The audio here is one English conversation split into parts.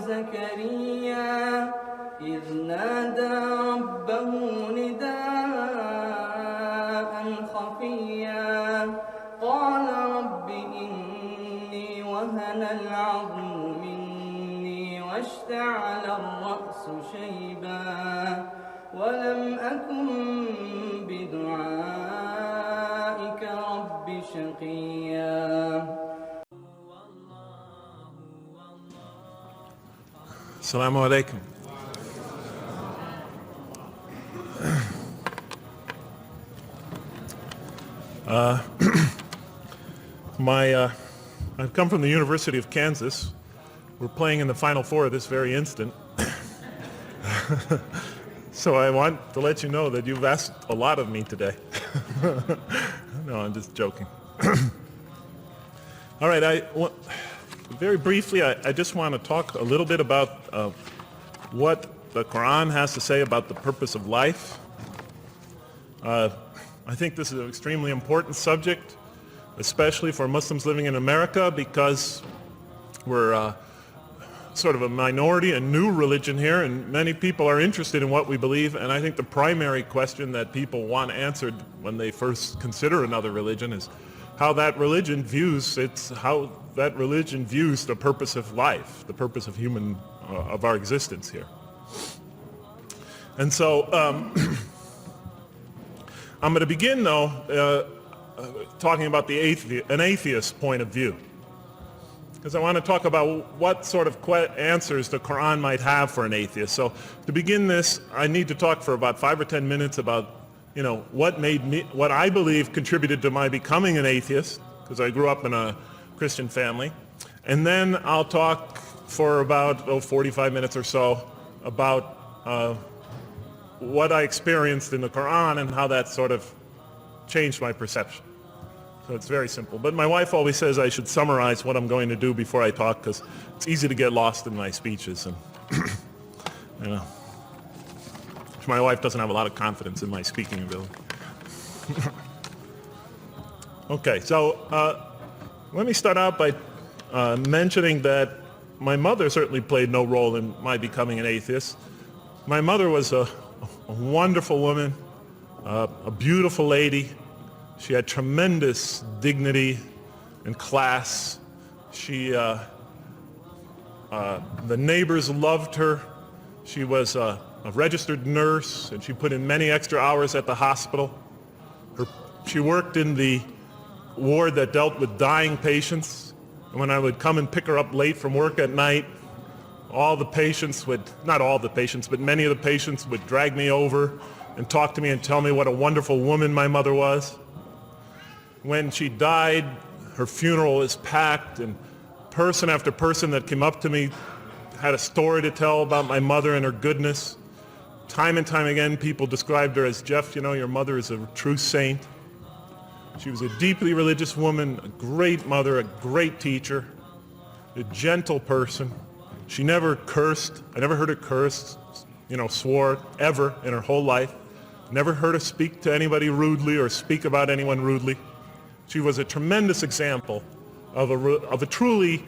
زكريا إذ نادى ربه نداء خفيا قال رب إني وهن العظم مني واشتعل الرأس شيبا ولم أكن بدعائك رب شقيا. Assalamu alaikum. I've come from the University of Kansas. We're playing in the Final Four this very instant. So I want to let you know that you've asked a lot of me today. No, I'm just joking. All right, very briefly, I just want to talk a little bit about what the Quran has to say about the purpose of life. I think this is an extremely important subject, especially for Muslims living in America, because we're sort of a minority, a new religion here, and many people are interested in what we believe. And I think the primary question that people want answered when they first consider another religion is how that religion views the purpose of life, the purpose of of our existence here. And so I'm going to begin, though, talking about an atheist point of view, because I want to talk about what sort of answers the Quran might have for an atheist. So to begin this, I need to talk for about 5 or 10 minutes about what I believe contributed to my becoming an atheist, because I grew up in a Christian family. And then I'll talk for about 45 minutes or so about what I experienced in the Quran and how that sort of changed my perception. So it's very simple. But my wife always says I should summarize what I'm going to do before I talk, because it's easy to get lost in my speeches. And my wife doesn't have a lot of confidence in my speaking ability. Okay, so let me start out by mentioning that my mother certainly played no role in my becoming an atheist. My mother was a wonderful woman, a beautiful lady. She had tremendous dignity and class. The neighbors loved her. She was a registered nurse, and she put in many extra hours at the hospital. She worked in the ward that dealt with dying patients. And when I would come and pick her up late from work at night, not all the patients, but many of the patients would drag me over and talk to me and tell me what a wonderful woman my mother was. When she died, her funeral was packed, and person after person that came up to me had a story to tell about my mother and her goodness. Time and time again, people described her as, Jeff, your mother is a true saint. She was a deeply religious woman, a great mother, a great teacher, a gentle person. She never cursed. I never heard her curse, swore ever in her whole life. Never heard her speak to anybody rudely or speak about anyone rudely. She was a tremendous example of a truly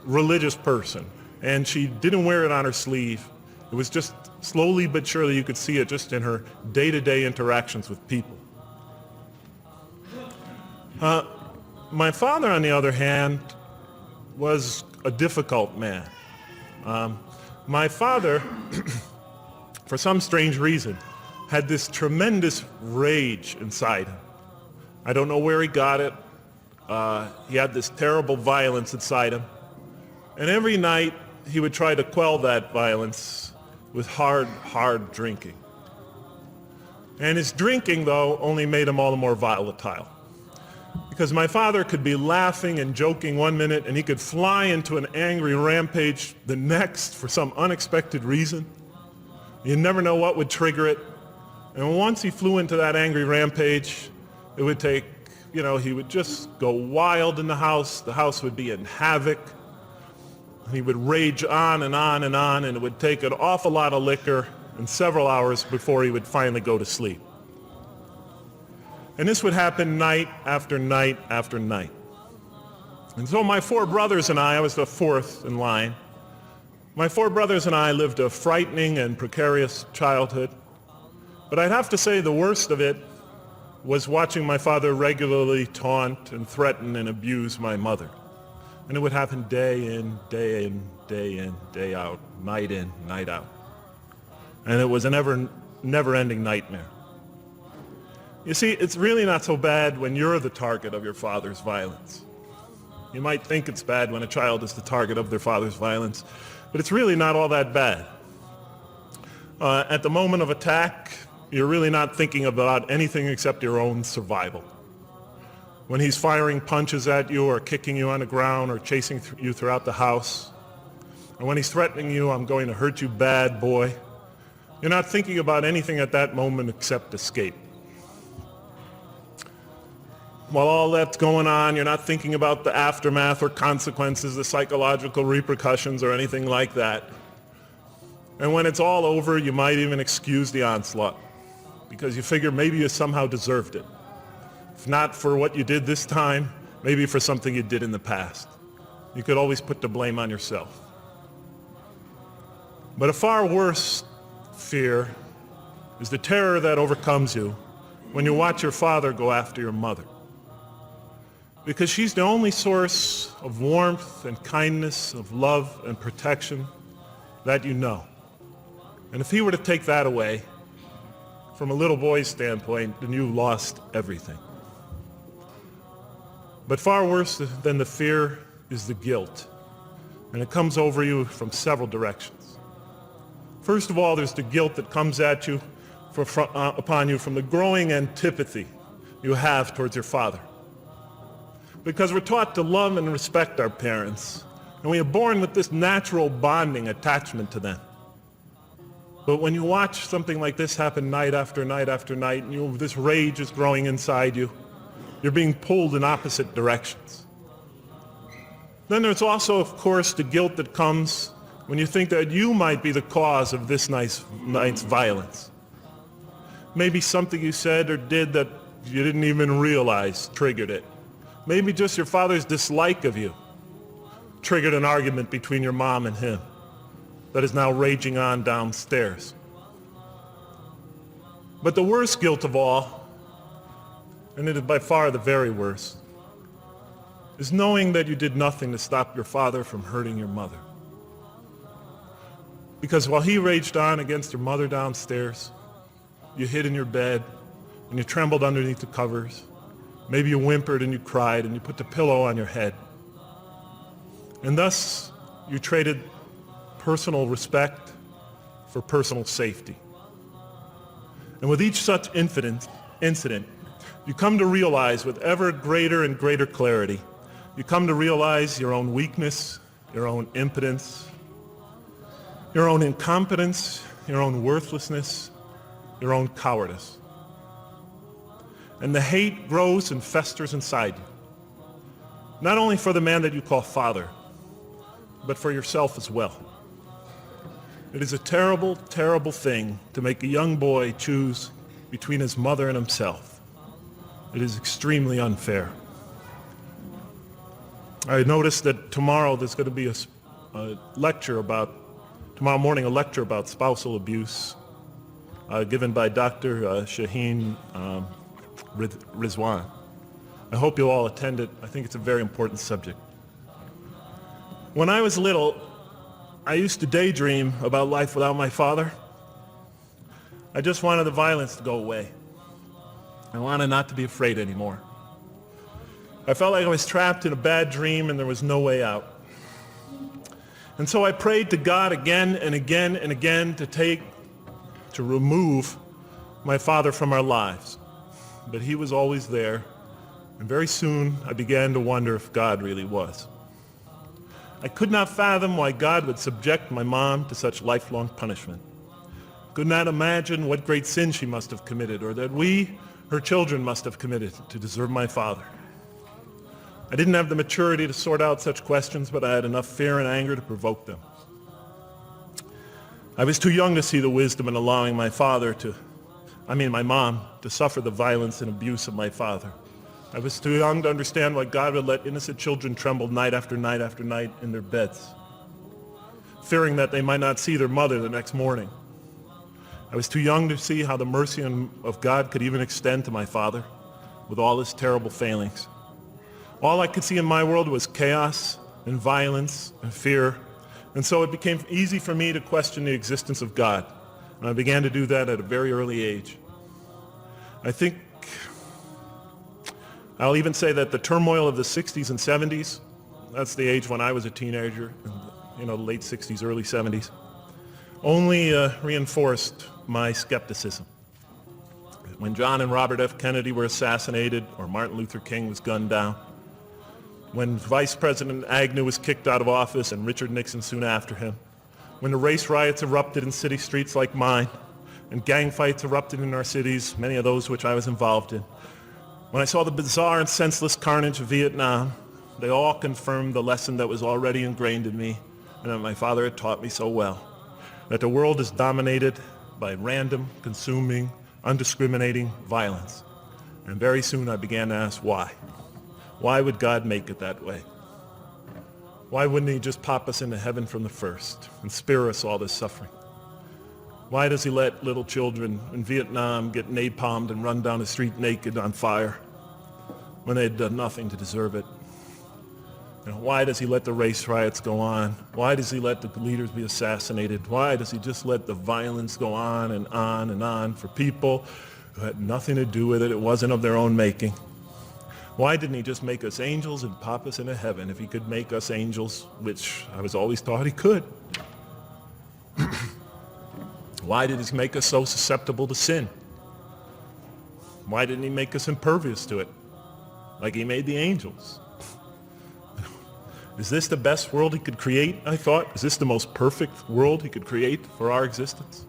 religious person, and she didn't wear it on her sleeve. It was just slowly but surely you could see it just in her day-to-day interactions with people. My father, on the other hand, was a difficult man. My father, for some strange reason, had this tremendous rage inside him. I don't know where he got it. He had this terrible violence inside him. And every night he would try to quell that violence with hard drinking. And his drinking, though, only made him all the more volatile. Because my father could be laughing and joking one minute, and he could fly into an angry rampage the next for some unexpected reason. You never know what would trigger it. And once he flew into that angry rampage, it would take, he would just go wild in the house. The house would be in havoc. He would rage on and on and on, and it would take an awful lot of liquor and several hours before he would finally go to sleep. And this would happen night after night after night. And so my four brothers and I was the fourth in line, My 4 brothers and I lived a frightening and precarious childhood, but I'd have to say the worst of it was watching my father regularly taunt and threaten and abuse my mother. And it would happen day in, day in, day in, day out, night in, night out. And it was a never-ending nightmare. You see, it's really not so bad when you're the target of your father's violence. You might think it's bad when a child is the target of their father's violence, but it's really not all that bad. At the moment of attack, you're really not thinking about anything except your own survival. When he's firing punches at you or kicking you on the ground or chasing you throughout the house, and when he's threatening you, I'm going to hurt you bad, boy, you're not thinking about anything at that moment except escape. While all that's going on, you're not thinking about the aftermath or consequences, the psychological repercussions or anything like that. And when it's all over, you might even excuse the onslaught because you figure maybe you somehow deserved it. If not for what you did this time, maybe for something you did in the past. You could always put the blame on yourself. But a far worse fear is the terror that overcomes you when you watch your father go after your mother. Because she's the only source of warmth and kindness, of love and protection that you know. And if he were to take that away, from a little boy's standpoint, then you lost everything. But far worse than the fear is the guilt. And it comes over you from several directions. First of all, there's the guilt that comes at you upon you from the growing antipathy you have towards your father. Because we're taught to love and respect our parents, and we are born with this natural bonding attachment to them. But when you watch something like this happen night after night after night, and this rage is growing inside you, you're being pulled in opposite directions. Then there's also, of course, the guilt that comes when you think that you might be the cause of this night's violence. Maybe something you said or did that you didn't even realize triggered it. Maybe just your father's dislike of you triggered an argument between your mom and him that is now raging on downstairs. But the worst guilt of all, and it is by far the very worst, is knowing that you did nothing to stop your father from hurting your mother. Because while he raged on against your mother downstairs, you hid in your bed and you trembled underneath the covers. Maybe you whimpered and you cried and you put the pillow on your head. And thus, you traded personal respect for personal safety. And with each such incident, you come to realize with ever greater and greater clarity, you come to realize your own weakness, your own impotence, your own incompetence, your own worthlessness, your own cowardice. And the hate grows and festers inside you, not only for the man that you call father, but for yourself as well. It is a terrible, terrible thing to make a young boy choose between his mother and himself. It is extremely unfair. I noticed that tomorrow there's going to be tomorrow morning a lecture about spousal abuse given by Dr. Shaheen Rizwan. I hope you'll all attend it. I think it's a very important subject. When I was little, I used to daydream about life without my father. I just wanted the violence to go away. I wanted not to be afraid anymore. I felt like I was trapped in a bad dream and there was no way out. And so I prayed to God again and again and again to remove my father from our lives. But he was always there, and very soon I began to wonder if God really was. I could not fathom why God would subject my mom to such lifelong punishment. Could not imagine what great sin she must have committed, or that we, her children, must have committed to deserve my father. I didn't have the maturity to sort out such questions, but I had enough fear and anger to provoke them. I was too young to see the wisdom in allowing my mom to suffer the violence and abuse of my father. I was too young to understand why God would let innocent children tremble night after night after night in their beds. fearing that they might not see their mother the next morning. I was too young to see how the mercy of God could even extend to my father with all his terrible failings. All I could see in my world was chaos and violence and fear, and so it became easy for me to question the existence of God, and I began to do that at a very early age. I think I'll even say that the turmoil of the 60s and 70s, that's the age when I was a teenager, late 60s, early 70s, only reinforced my skepticism. When John and Robert F. Kennedy were assassinated, or Martin Luther King was gunned down, when Vice President Agnew was kicked out of office and Richard Nixon soon after him, when the race riots erupted in city streets like mine, and gang fights erupted in our cities, many of those which I was involved in, when I saw the bizarre and senseless carnage of Vietnam, they all confirmed the lesson that was already ingrained in me and that my father had taught me so well, that the world is dominated by random, consuming, undiscriminating violence. And very soon I began to ask why. Why would God make it that way? Why wouldn't he just pop us into heaven from the first and spare us all this suffering? Why does he let little children in Vietnam get napalmed and run down the street naked on fire when they had done nothing to deserve it? Why does he let the race riots go on? Why does he let the leaders be assassinated? Why does he just let the violence go on and on and on for people who had nothing to do with it? It wasn't of their own making. Why didn't he just make us angels and pop us into heaven if he could make us angels, which I was always taught he could? Why did he make us so susceptible to sin? Why didn't he make us impervious to it, like he made the angels? Is this the best world he could create, I thought? Is this the most perfect world he could create for our existence,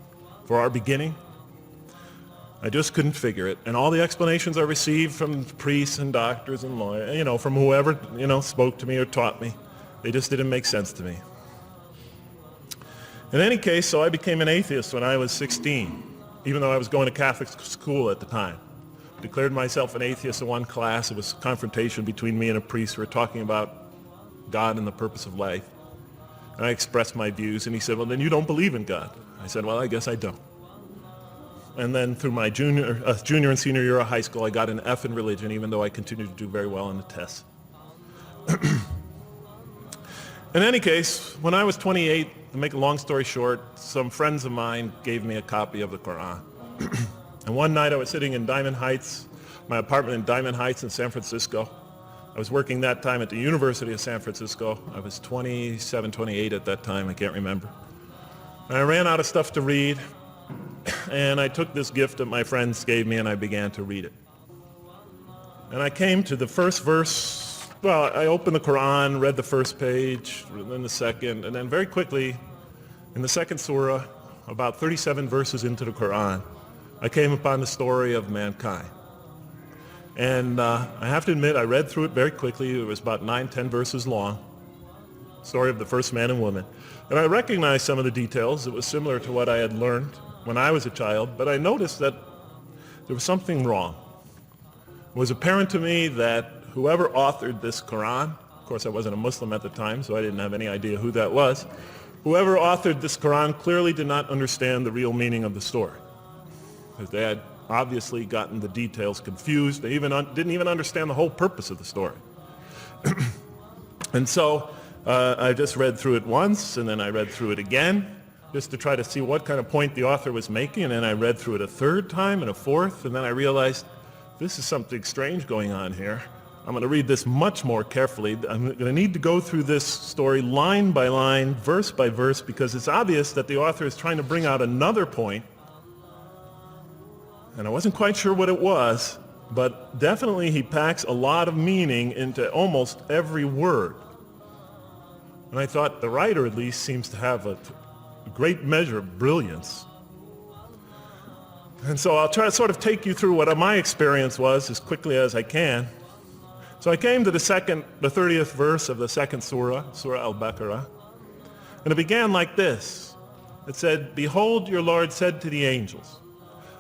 for our beginning? I just couldn't figure it. And all the explanations I received from priests and doctors and lawyers, from whoever, spoke to me or taught me, they just didn't make sense to me. In any case, so I became an atheist when I was 16, even though I was going to Catholic school at the time. Declared myself an atheist in one class. It was a confrontation between me and a priest. We were talking about God and the purpose of life. And I expressed my views, and he said, well, then you don't believe in God. I said, well, I guess I don't. And then through my junior and senior year of high school, I got an F in religion, even though I continued to do very well on the tests. In any case, when I was 28, to make a long story short, some friends of mine gave me a copy of the Quran. And one night I was sitting in Diamond Heights, my apartment in Diamond Heights in San Francisco. I was working that time at the University of San Francisco. I was 27, 28 at that time, I can't remember. And I ran out of stuff to read, and I took this gift that my friends gave me and I began to read it. And I came to the first verse. Well, I opened the Quran, read the first page, then the second, and then very quickly, in the second surah, about 37 verses into the Quran, I came upon the story of mankind. And I have to admit, I read through it very quickly. It was about 9-10 verses long, story of the first man and woman. And I recognized some of the details. It was similar to what I had learned when I was a child, but I noticed that there was something wrong. It was apparent to me that whoever authored this Quran, of course I wasn't a Muslim at the time, so I didn't have any idea who that was, whoever authored this Quran clearly did not understand the real meaning of the story. Because they had obviously gotten the details confused. They didn't even understand the whole purpose of the story. And so I just read through it once, and then I read through it again, just to try to see what kind of point the author was making, and then I read through it a third time and a fourth, and then I realized this is something strange going on here. I'm going to read this much more carefully. I'm going to need to go through this story line by line, verse by verse, because it's obvious that the author is trying to bring out another point. And I wasn't quite sure what it was, but definitely he packs a lot of meaning into almost every word. And I thought the writer at least seems to have a great measure of brilliance. And so I'll try to sort of take you through what my experience was as quickly as I can. So I came to the 30th verse of the second surah, Surah Al-Baqarah, and it began like this. It said, "Behold, your Lord said to the angels,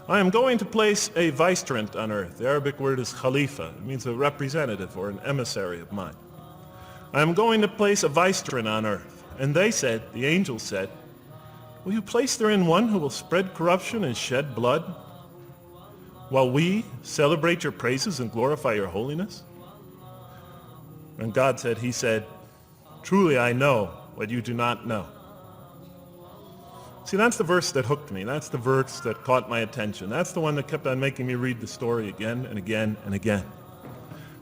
I am going to place a vicegerent on earth." The Arabic word is khalifa. It means a representative or an emissary of mine. "I am going to place a vicegerent on earth, And they said, the angels said, will you place therein one who will spread corruption and shed blood, while we celebrate your praises and glorify your holiness? And God said, he said, truly I know what you do not know. See, that's the verse that hooked me. That's the verse that caught my attention. That's the one that kept on making me read the story again and again and again.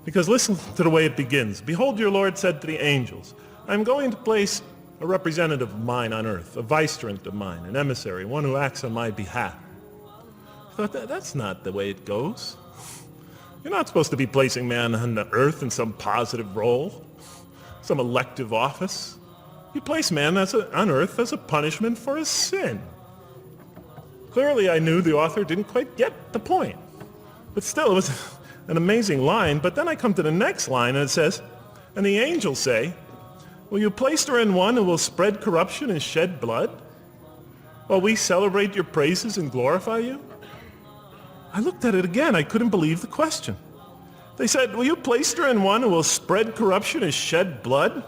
Because listen to the way it begins. Behold, your Lord said to the angels, I'm going to place a representative of mine on earth, a vicegerent of mine, an emissary, one who acts on my behalf. I thought, that's not the way it goes. You're not supposed to be placing man on the earth in some positive role, some elective office. You place man on earth as a punishment for his sin. Clearly, I knew the author didn't quite get the point. But still, it was an amazing line. But then I come to the next line, and it says, and the angels say, will you place therein one who will spread corruption and shed blood, while we celebrate your praises and glorify you? I looked at it again. I couldn't believe the question. They said, will you place therein one who will spread corruption and shed blood,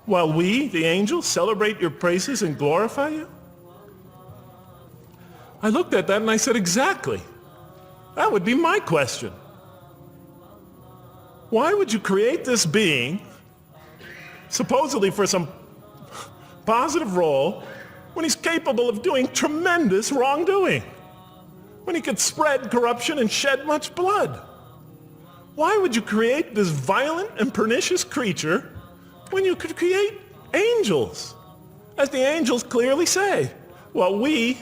while we, the angels, celebrate your praises and glorify you? I looked at that and I said, exactly. That would be my question. Why would you create this being, supposedly for some positive role, when he's capable of doing tremendous wrongdoing? When he could spread corruption and shed much blood? Why would you create this violent and pernicious creature when you could create angels? As the angels clearly say, while we,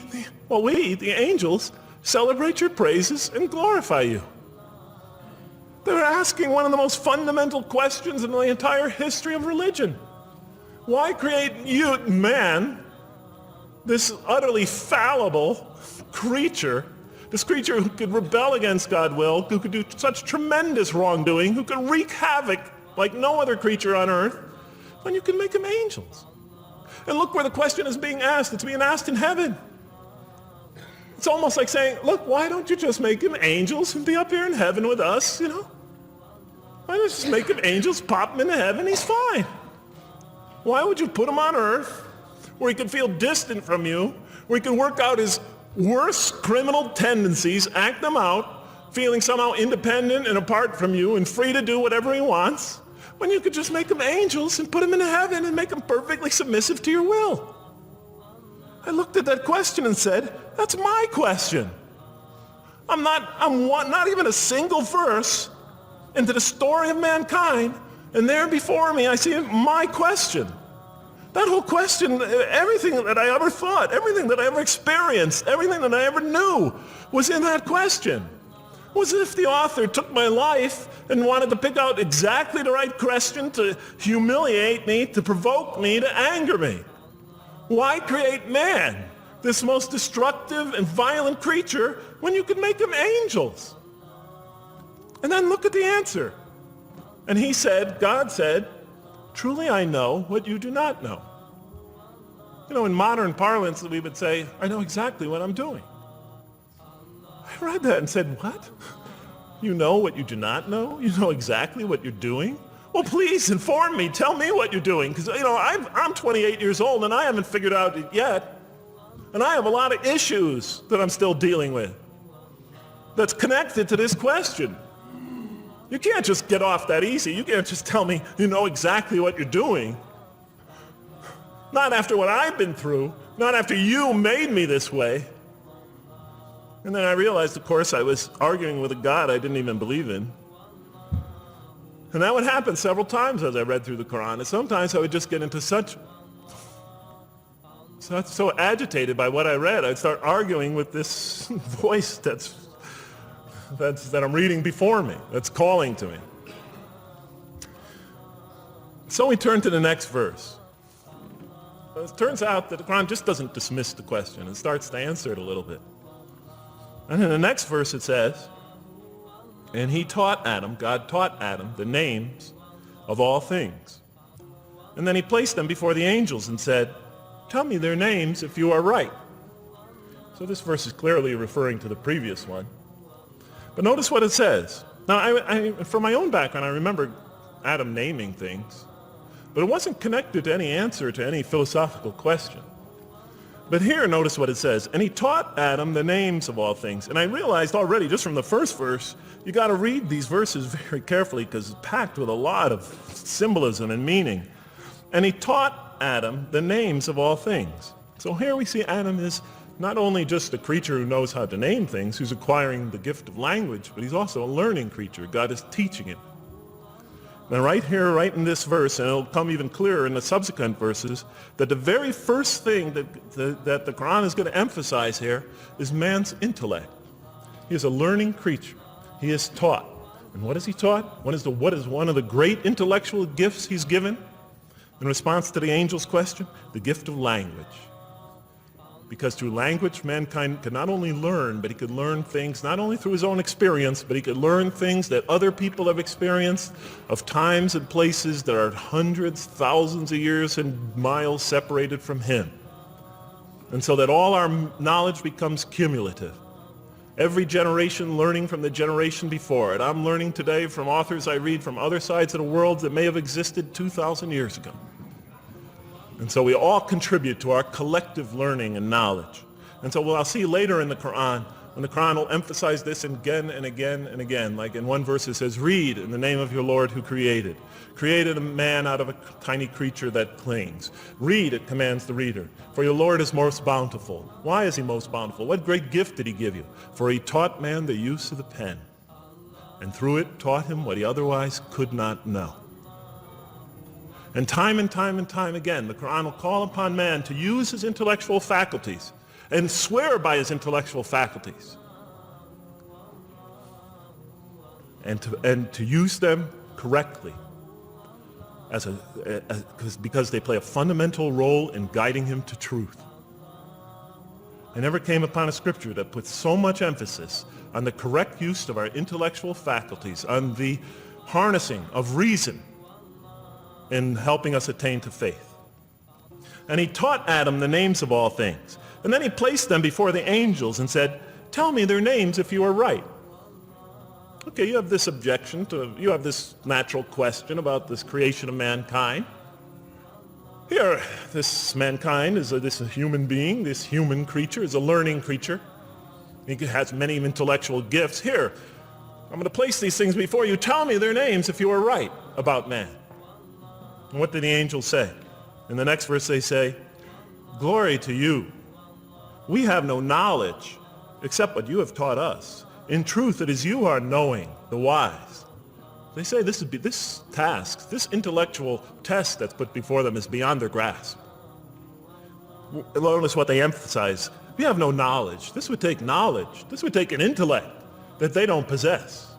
the angels, celebrate your praises and glorify you. They were asking one of the most fundamental questions in the entire history of religion. Why create you, man, this utterly fallible creature, this creature who could rebel against God's will, who could do such tremendous wrongdoing, who could wreak havoc like no other creature on earth, when you can make them angels? And look where the question is being asked. It's being asked in heaven. It's almost like saying, look, why don't you just make him angels and be up here in heaven with us, you know? Why don't you just make him angels, pop him into heaven, he's fine. Why would you put him on earth where he could feel distant from you, where he can work out his worst criminal tendencies, act them out, feeling somehow independent and apart from you and free to do whatever he wants, when you could just make them angels and put them into heaven and make them perfectly submissive to your will? I looked at that question and said, that's my question. I'm not even a single verse into the story of mankind, and there before me I see my question. That whole question, everything that I ever thought, everything that I ever experienced, everything that I ever knew was in that question. It was as if the author took my life and wanted to pick out exactly the right question to humiliate me, to provoke me, to anger me. Why create man, this most destructive and violent creature, when you could make them angels? And then look at the answer. And he said, God said, truly I know what you do not know. You know, in modern parlance, we would say, I know exactly what I'm doing. I read that and said, what? You know what you do not know? You know exactly what you're doing? Well, please inform me. Tell me what you're doing. Because, you know, I'm 28 years old and I haven't figured out it yet. And I have a lot of issues that I'm still dealing with that's connected to this question. You can't just get off that easy. You can't just tell me you know exactly what you're doing. Not after what I've been through. Not after you made me this way. And then I realized, of course, I was arguing with a God I didn't even believe in. And that would happen several times as I read through the Quran. And sometimes I would just get into so agitated by what I read, I'd start arguing with this voice that I'm reading before me, that's calling to me. So we turn to the next verse. It turns out that the Quran just doesn't dismiss the question. It starts to answer it a little bit. And in the next verse it says, and he taught Adam, God taught Adam, the names of all things. And then he placed them before the angels and said, tell me their names if you are right. So this verse is clearly referring to the previous one. But notice what it says. Now, from my own background, I remember Adam naming things. But it wasn't connected to any answer to any philosophical question. But here, notice what it says. And he taught Adam the names of all things. And I realized already, just from the first verse, you got to read these verses very carefully because it's packed with a lot of symbolism and meaning. And he taught Adam the names of all things. So here we see Adam is not only just a creature who knows how to name things, who's acquiring the gift of language, but he's also a learning creature. God is teaching him. Now right here, right in this verse, and it'll come even clearer in the subsequent verses, that the very first thing that the Quran is going to emphasize here is man's intellect. He is a learning creature. He is taught. And what is he taught? What is one of the great intellectual gifts he's given? In response to the angel's question, the gift of language. Because through language, mankind can not only learn, but he could learn things not only through his own experience, but he could learn things that other people have experienced of times and places that are hundreds, thousands of years and miles separated from him. And so that all our knowledge becomes cumulative. Every generation learning from the generation before it. I'm learning today from authors I read from other sides of the world that may have existed 2,000 years ago. And so we all contribute to our collective learning and knowledge. And so what I'll see later in the Quran, when the Quran will emphasize this again and again and again. Like in one verse it says, read in the name of your Lord who created. Created a man out of a tiny creature that clings. Read, it commands the reader. For your Lord is most bountiful. Why is he most bountiful? What great gift did he give you? For he taught man the use of the pen. And through it taught him what he otherwise could not know. And time again, the Quran will call upon man to use his intellectual faculties and swear by his intellectual faculties. And to use them correctly because they play a fundamental role in guiding him to truth. I never came upon a scripture that puts so much emphasis on the correct use of our intellectual faculties, on the harnessing of reason in helping us attain to faith. And he taught Adam the names of all things. And then he placed them before the angels and said, tell me their names if you are right. Okay, you have this objection you have this natural question about this creation of mankind. Here, this mankind is this human being, this human creature is a learning creature. He has many intellectual gifts. Here, I'm going to place these things before you. Tell me their names if you are right about man. And what did the angels say? In the next verse they say, glory to you. We have no knowledge except what you have taught us. In truth, it is you who are knowing, the wise. They say this task, this intellectual test that's put before them is beyond their grasp. Notice what they emphasize. We have no knowledge. This would take knowledge. This would take an intellect that they don't possess.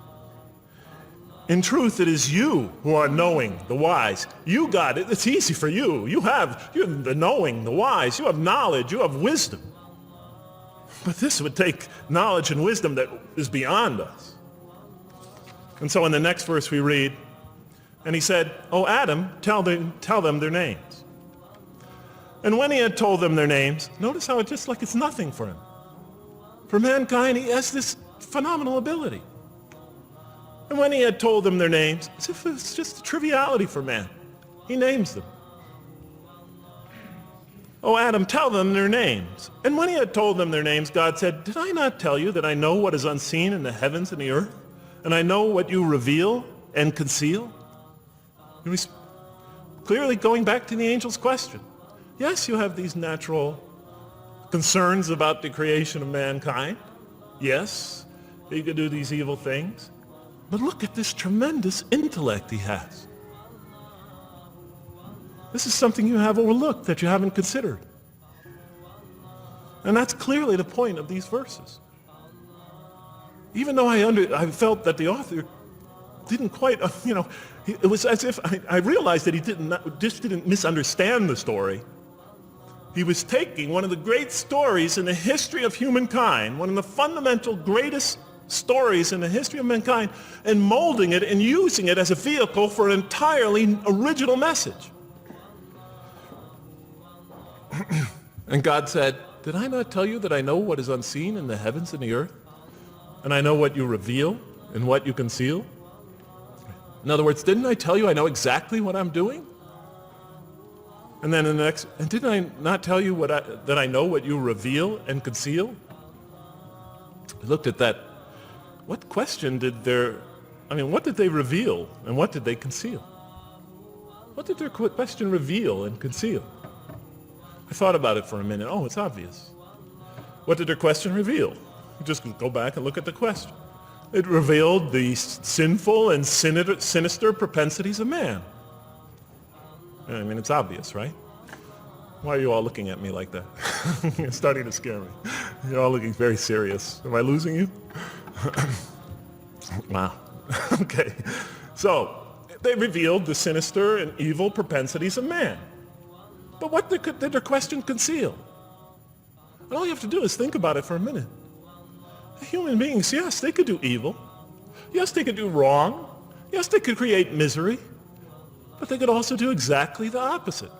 In truth, it is you who are knowing, the wise. You got it. It's easy for you. You're the knowing, the wise. You have knowledge. You have wisdom. But this would take knowledge and wisdom that is beyond us. And so in the next verse we read, and he said, "O Adam, tell them their names." And when he had told them their names, notice how it's just like it's nothing for him. For mankind, he has this phenomenal ability. And when he had told them their names, as if it's just a triviality for man, he names them. "O Adam, tell them their names." And when he had told them their names, God said, "Did I not tell you that I know what is unseen in the heavens and the earth? And I know what you reveal and conceal?" And he's clearly going back to the angel's question. Yes, you have these natural concerns about the creation of mankind. Yes, he could do these evil things. But look at this tremendous intellect he has. This is something you have overlooked that you haven't considered. And that's clearly the point of these verses. Even though I felt that the author didn't quite, it was as if I realized that he didn't misunderstand the story. He was taking one of the great stories in the history of humankind, one of the fundamental greatest stories in the history of mankind, and molding it and using it as a vehicle for an entirely original message. And God said, "Did I not tell you that I know what is unseen in the heavens and the earth? And I know what you reveal and what you conceal?" In other words, didn't I tell you I know exactly what I'm doing? And then in the next, and didn't I not tell you that I know what you reveal and conceal? I looked at that. What question did what did they reveal and what did they conceal? What did their question reveal and conceal? I thought about it for a minute. Oh, it's obvious. What did their question reveal? You just go back and look at the question. It revealed the sinful and sinister propensities of man. I mean, it's obvious, right? Why are you all looking at me like that? You're starting to scare me. You're all looking very serious. Am I losing you? Wow. Okay. So, they revealed the sinister and evil propensities of man. But what did their question conceal? And all you have to do is think about it for a minute. Human beings, yes, they could do evil. Yes, they could do wrong. Yes, they could create misery. But they could also do exactly the opposite.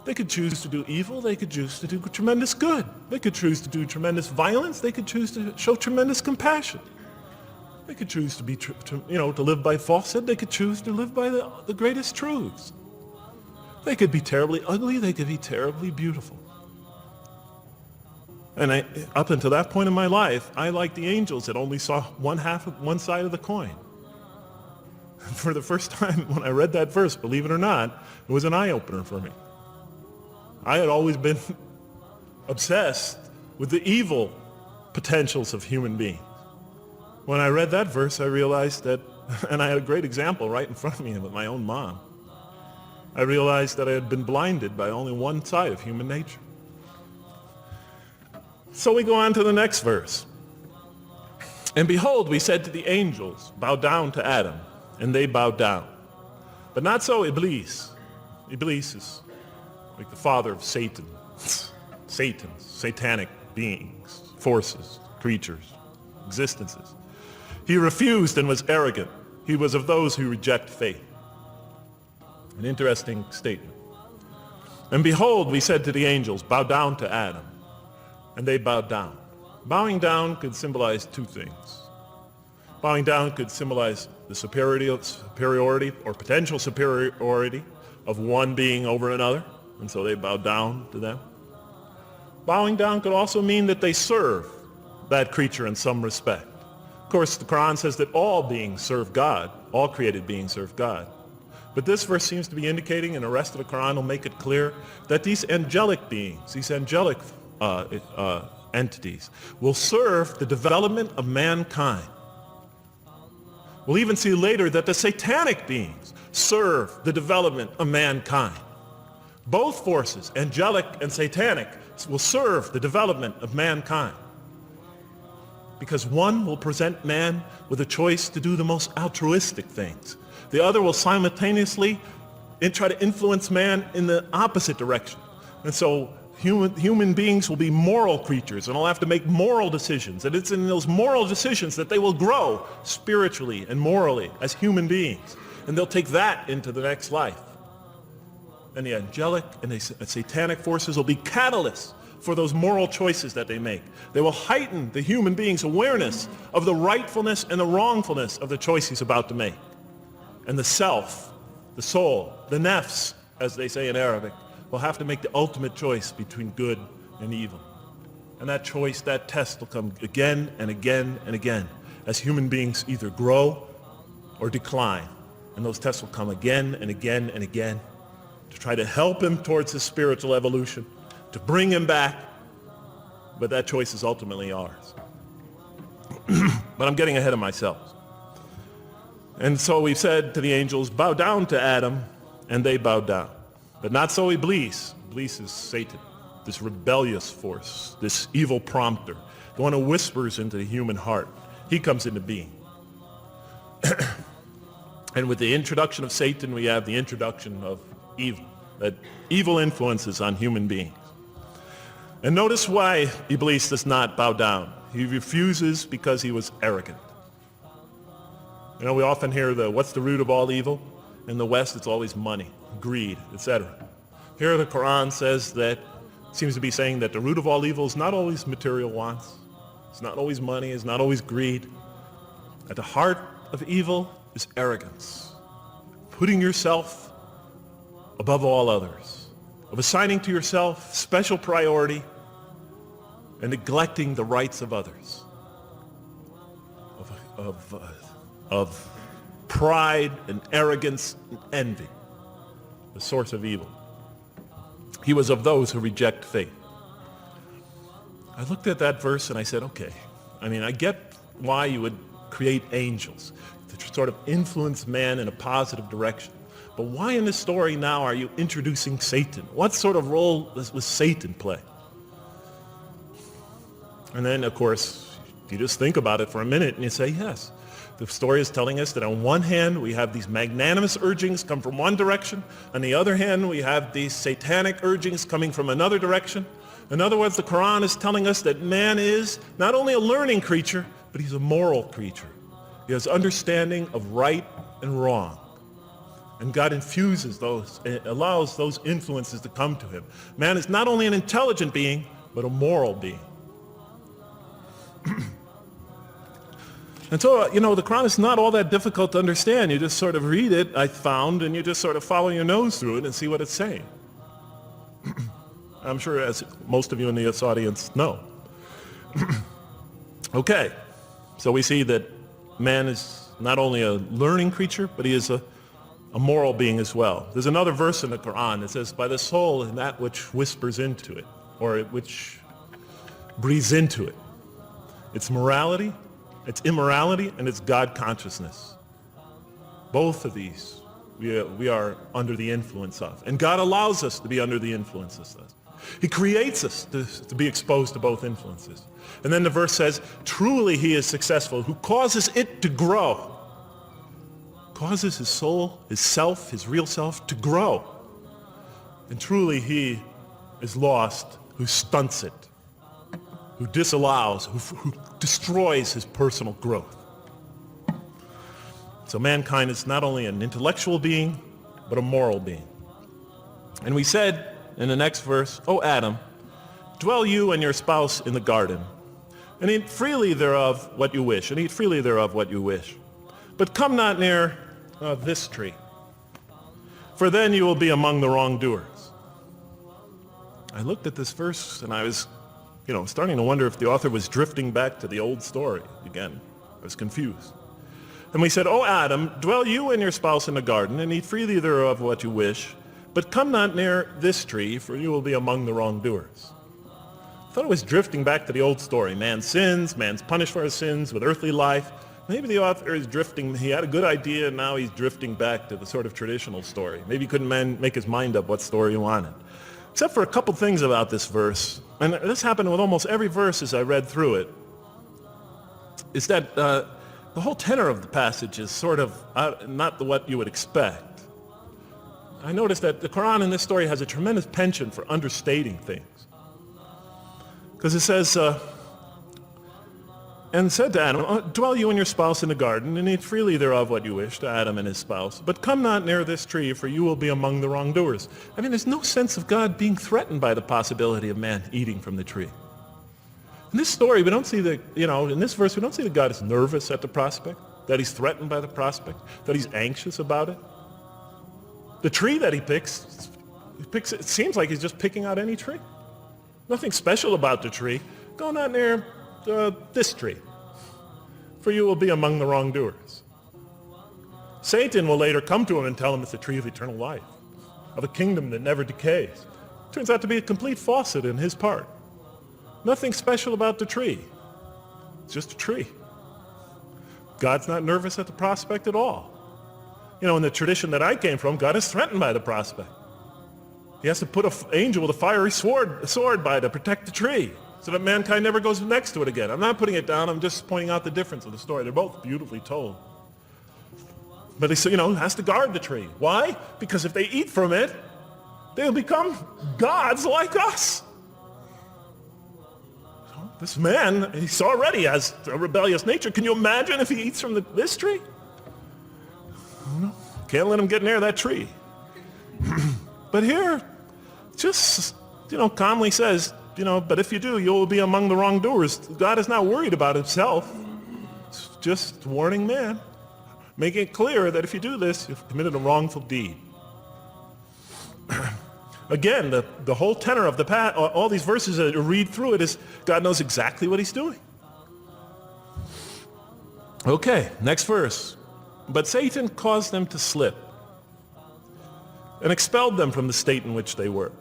They could choose to do evil. They could choose to do tremendous good. They could choose to do tremendous violence. They could choose to show tremendous compassion. They could choose to live by falsehood. They could choose to live by the greatest truths. They could be terribly ugly. They could be terribly beautiful. And up until that point in my life, I, like the angels, that only saw one side of the coin. For the first time when I read that verse, believe it or not, it was an eye-opener for me. I had always been obsessed with the evil potentials of human beings. When I read that verse, I realized that, and I had a great example right in front of me with my own mom. I realized that I had been blinded by only one side of human nature. So we go on to the next verse. And behold, we said to the angels, bow down to Adam, and they bowed down. But not so Iblis. Iblis is like the father of Satan. Satan's satanic beings, forces, creatures, existences. He refused and was arrogant. He was of those who reject faith. An interesting statement. And behold, we said to the angels, bow down to Adam. And they bowed down. Bowing down could symbolize two things. Bowing down could symbolize the superiority or potential superiority of one being over another, and so they bowed down to them. Bowing down could also mean that they serve that creature in some respect. Of course, the Quran says that all beings serve God, all created beings serve God. But this verse seems to be indicating, and the rest of the Quran will make it clear, that these angelic beings, these angelic entities, will serve the development of mankind. We'll even see later that the satanic beings serve the development of mankind. Both forces, angelic and satanic, will serve the development of mankind. Because one will present man with a choice to do the most altruistic things. The other will simultaneously try to influence man in the opposite direction. And so human beings will be moral creatures and will have to make moral decisions. And it's in those moral decisions that they will grow spiritually and morally as human beings. And they'll take that into the next life. And the angelic and the satanic forces will be catalysts for those moral choices that they make. They will heighten the human being's awareness of the rightfulness and the wrongfulness of the choice he's about to make. And the self, the soul, the nafs, as they say in Arabic, will have to make the ultimate choice between good and evil. And that choice, that test will come again and again and again as human beings either grow or decline. And those tests will come again and again and again to try to help him towards his spiritual evolution, to bring him back, but that choice is ultimately ours. But I'm getting ahead of myself. And so we said to the angels, bow down to Adam, and they bowed down. But not so Iblis. Iblis is Satan, this rebellious force, this evil prompter, the one who whispers into the human heart. He comes into being. And with the introduction of Satan, we have the introduction of evil, that evil influences on human beings. And notice why Iblis does not bow down. He refuses because he was arrogant. You know, we often hear what's the root of all evil? In the West, it's always money, greed, etc. Here the Quran says that, seems to be saying that the root of all evil is not always material wants. It's not always money, it's not always greed. At the heart of evil is arrogance. Putting yourself above all others. of assigning to yourself special priority and neglecting the rights of others, of pride and arrogance and envy, the source of evil. He was of those who reject faith. I looked at that verse and I said, okay, I get why you would create angels to sort of influence man in a positive direction. But why in this story now are you introducing Satan? What sort of role was Satan play? And then, of course, you just think about it for a minute and you say, yes, the story is telling us that on one hand, we have these magnanimous urgings come from one direction. On the other hand, we have these satanic urgings coming from another direction. In other words, the Quran is telling us that man is not only a learning creature, but he's a moral creature. He has understanding of right and wrong. And God infuses those, allows those influences to come to him. Man is not only an intelligent being, but a moral being. And so, the Quran is not all that difficult to understand. You just sort of read it, I found, and you just sort of follow your nose through it and see what it's saying. I'm sure as most of you in this audience know. Okay, so we see that man is not only a learning creature, but he is a moral being as well. There's another verse in the Quran that says, by the soul and that which whispers into it, or which breathes into it. It's morality, it's immorality, and it's God consciousness. Both of these we are under the influence of. And God allows us to be under the influences of. He creates us to be exposed to both influences. And then the verse says, truly he is successful who causes it to grow. Causes his soul, his self, his real self to grow. And truly he is lost who stunts it, who disallows, who destroys his personal growth. So mankind is not only an intellectual being, but a moral being. And we said in the next verse, O Adam, dwell you and your spouse in the garden, and eat freely thereof what you wish, and eat freely thereof what you wish. But come not near this tree, for then you will be among the wrongdoers. I looked at this verse and I was, starting to wonder if the author was drifting back to the old story again. I was confused. And we said, O Adam, dwell you and your spouse in the garden, and eat freely thereof what you wish, but come not near this tree, for you will be among the wrongdoers. I thought it was drifting back to the old story. Man sins, man's punished for his sins with earthly life. Maybe the author is drifting, he had a good idea, and now he's drifting back to the sort of traditional story. Maybe he couldn't make his mind up what story he wanted. Except for a couple things about this verse, and this happened with almost every verse as I read through it, is that the whole tenor of the passage is sort of not what you would expect. I noticed that the Quran in this story has a tremendous penchant for understating things. Because it says, and said to Adam, dwell you and your spouse in the garden, and eat freely thereof what you wish, to Adam and his spouse. But come not near this tree, for you will be among the wrongdoers. There's no sense of God being threatened by the possibility of man eating from the tree. In this story, we don't see in this verse, we don't see that God is nervous at the prospect, that he's threatened by the prospect, that he's anxious about it. The tree that he picks, it seems like he's just picking out any tree. Nothing special about the tree. Go not near this tree, for you will be among the wrongdoers. Satan will later come to him and tell him it's the tree of eternal life, of a kingdom that never decays. Turns out to be a complete falsehood in his part. Nothing special about the tree. It's just a tree. God's not nervous at the prospect at all. In the tradition that I came from, God is threatened by the prospect. He has to put an angel with a fiery sword by to protect the tree so that mankind never goes next to it again. I'm not putting it down, I'm just pointing out the difference of the story. They're both beautifully told. But he has to guard the tree. Why? Because if they eat from it, they'll become gods like us. This man, he already has a rebellious nature. Can you imagine if he eats from this tree? Can't let him get near that tree. But here, just, calmly says, but if you do, you will be among the wrongdoers. God is not worried about himself. It's just warning man, making it clear that if you do this, you've committed a wrongful deed. Again, the whole tenor of all these verses that you read through it is God knows exactly what he's doing. Okay, next verse. But Satan caused them to slip and expelled them from the state in which they were.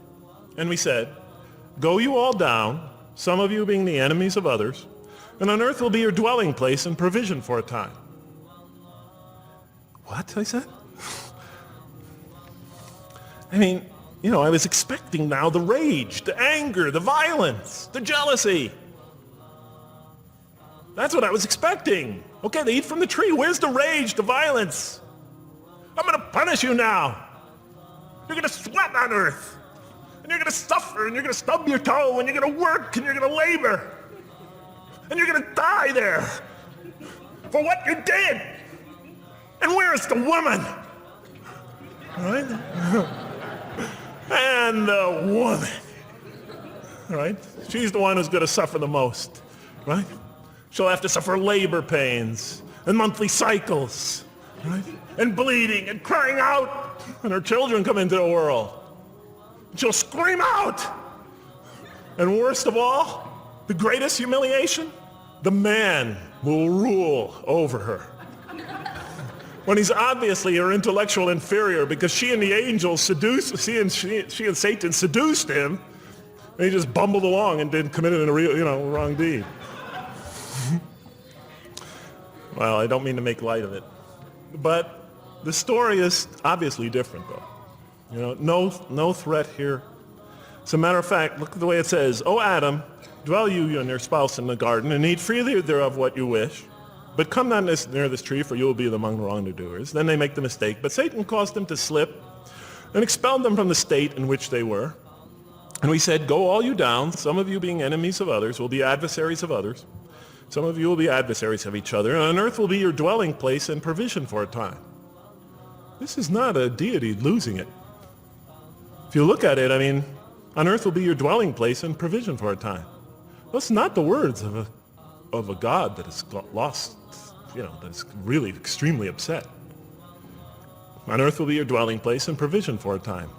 And we said, go you all down, some of you being the enemies of others, and on earth will be your dwelling place and provision for a time. What? I said? I mean, you know, I was expecting now the rage, the anger, the violence, the jealousy. That's what I was expecting. Okay, they eat from the tree. Where's the rage, the violence? I'm going to punish you now. You're going to sweat on earth. And you're going to suffer, and you're going to stub your toe, and you're going to work, and you're going to labor. And you're going to die there for what you did. And where is the woman? Right? And the woman. Right? She's the one who's going to suffer the most. Right? She'll have to suffer labor pains and monthly cycles. Right? And bleeding and crying out when her children come into the world. She'll scream out. And worst of all, the greatest humiliation, the man will rule over her. When he's obviously her intellectual inferior because she and the angels she and Satan seduced him, and he just bumbled along and didn't commit a real, wrong deed. Well, I don't mean to make light of it, but the story is obviously different, though. No threat here. As a matter of fact, look at the way it says, "O Adam, dwell you and your spouse in the garden, and eat freely thereof what you wish. But come not near this tree, for you will be among the wrongdoers." Then they make the mistake. But Satan caused them to slip and expelled them from the state in which they were. And we said, go all you down, some of you being enemies of others, will be adversaries of others. Some of you will be adversaries of each other, and on earth will be your dwelling place and provision for a time. This is not a deity losing it. If you look at it, I mean, on earth will be your dwelling place and provision for a time. That's not the words of a God that has lost, that is really extremely upset. On earth will be your dwelling place and provision for a time.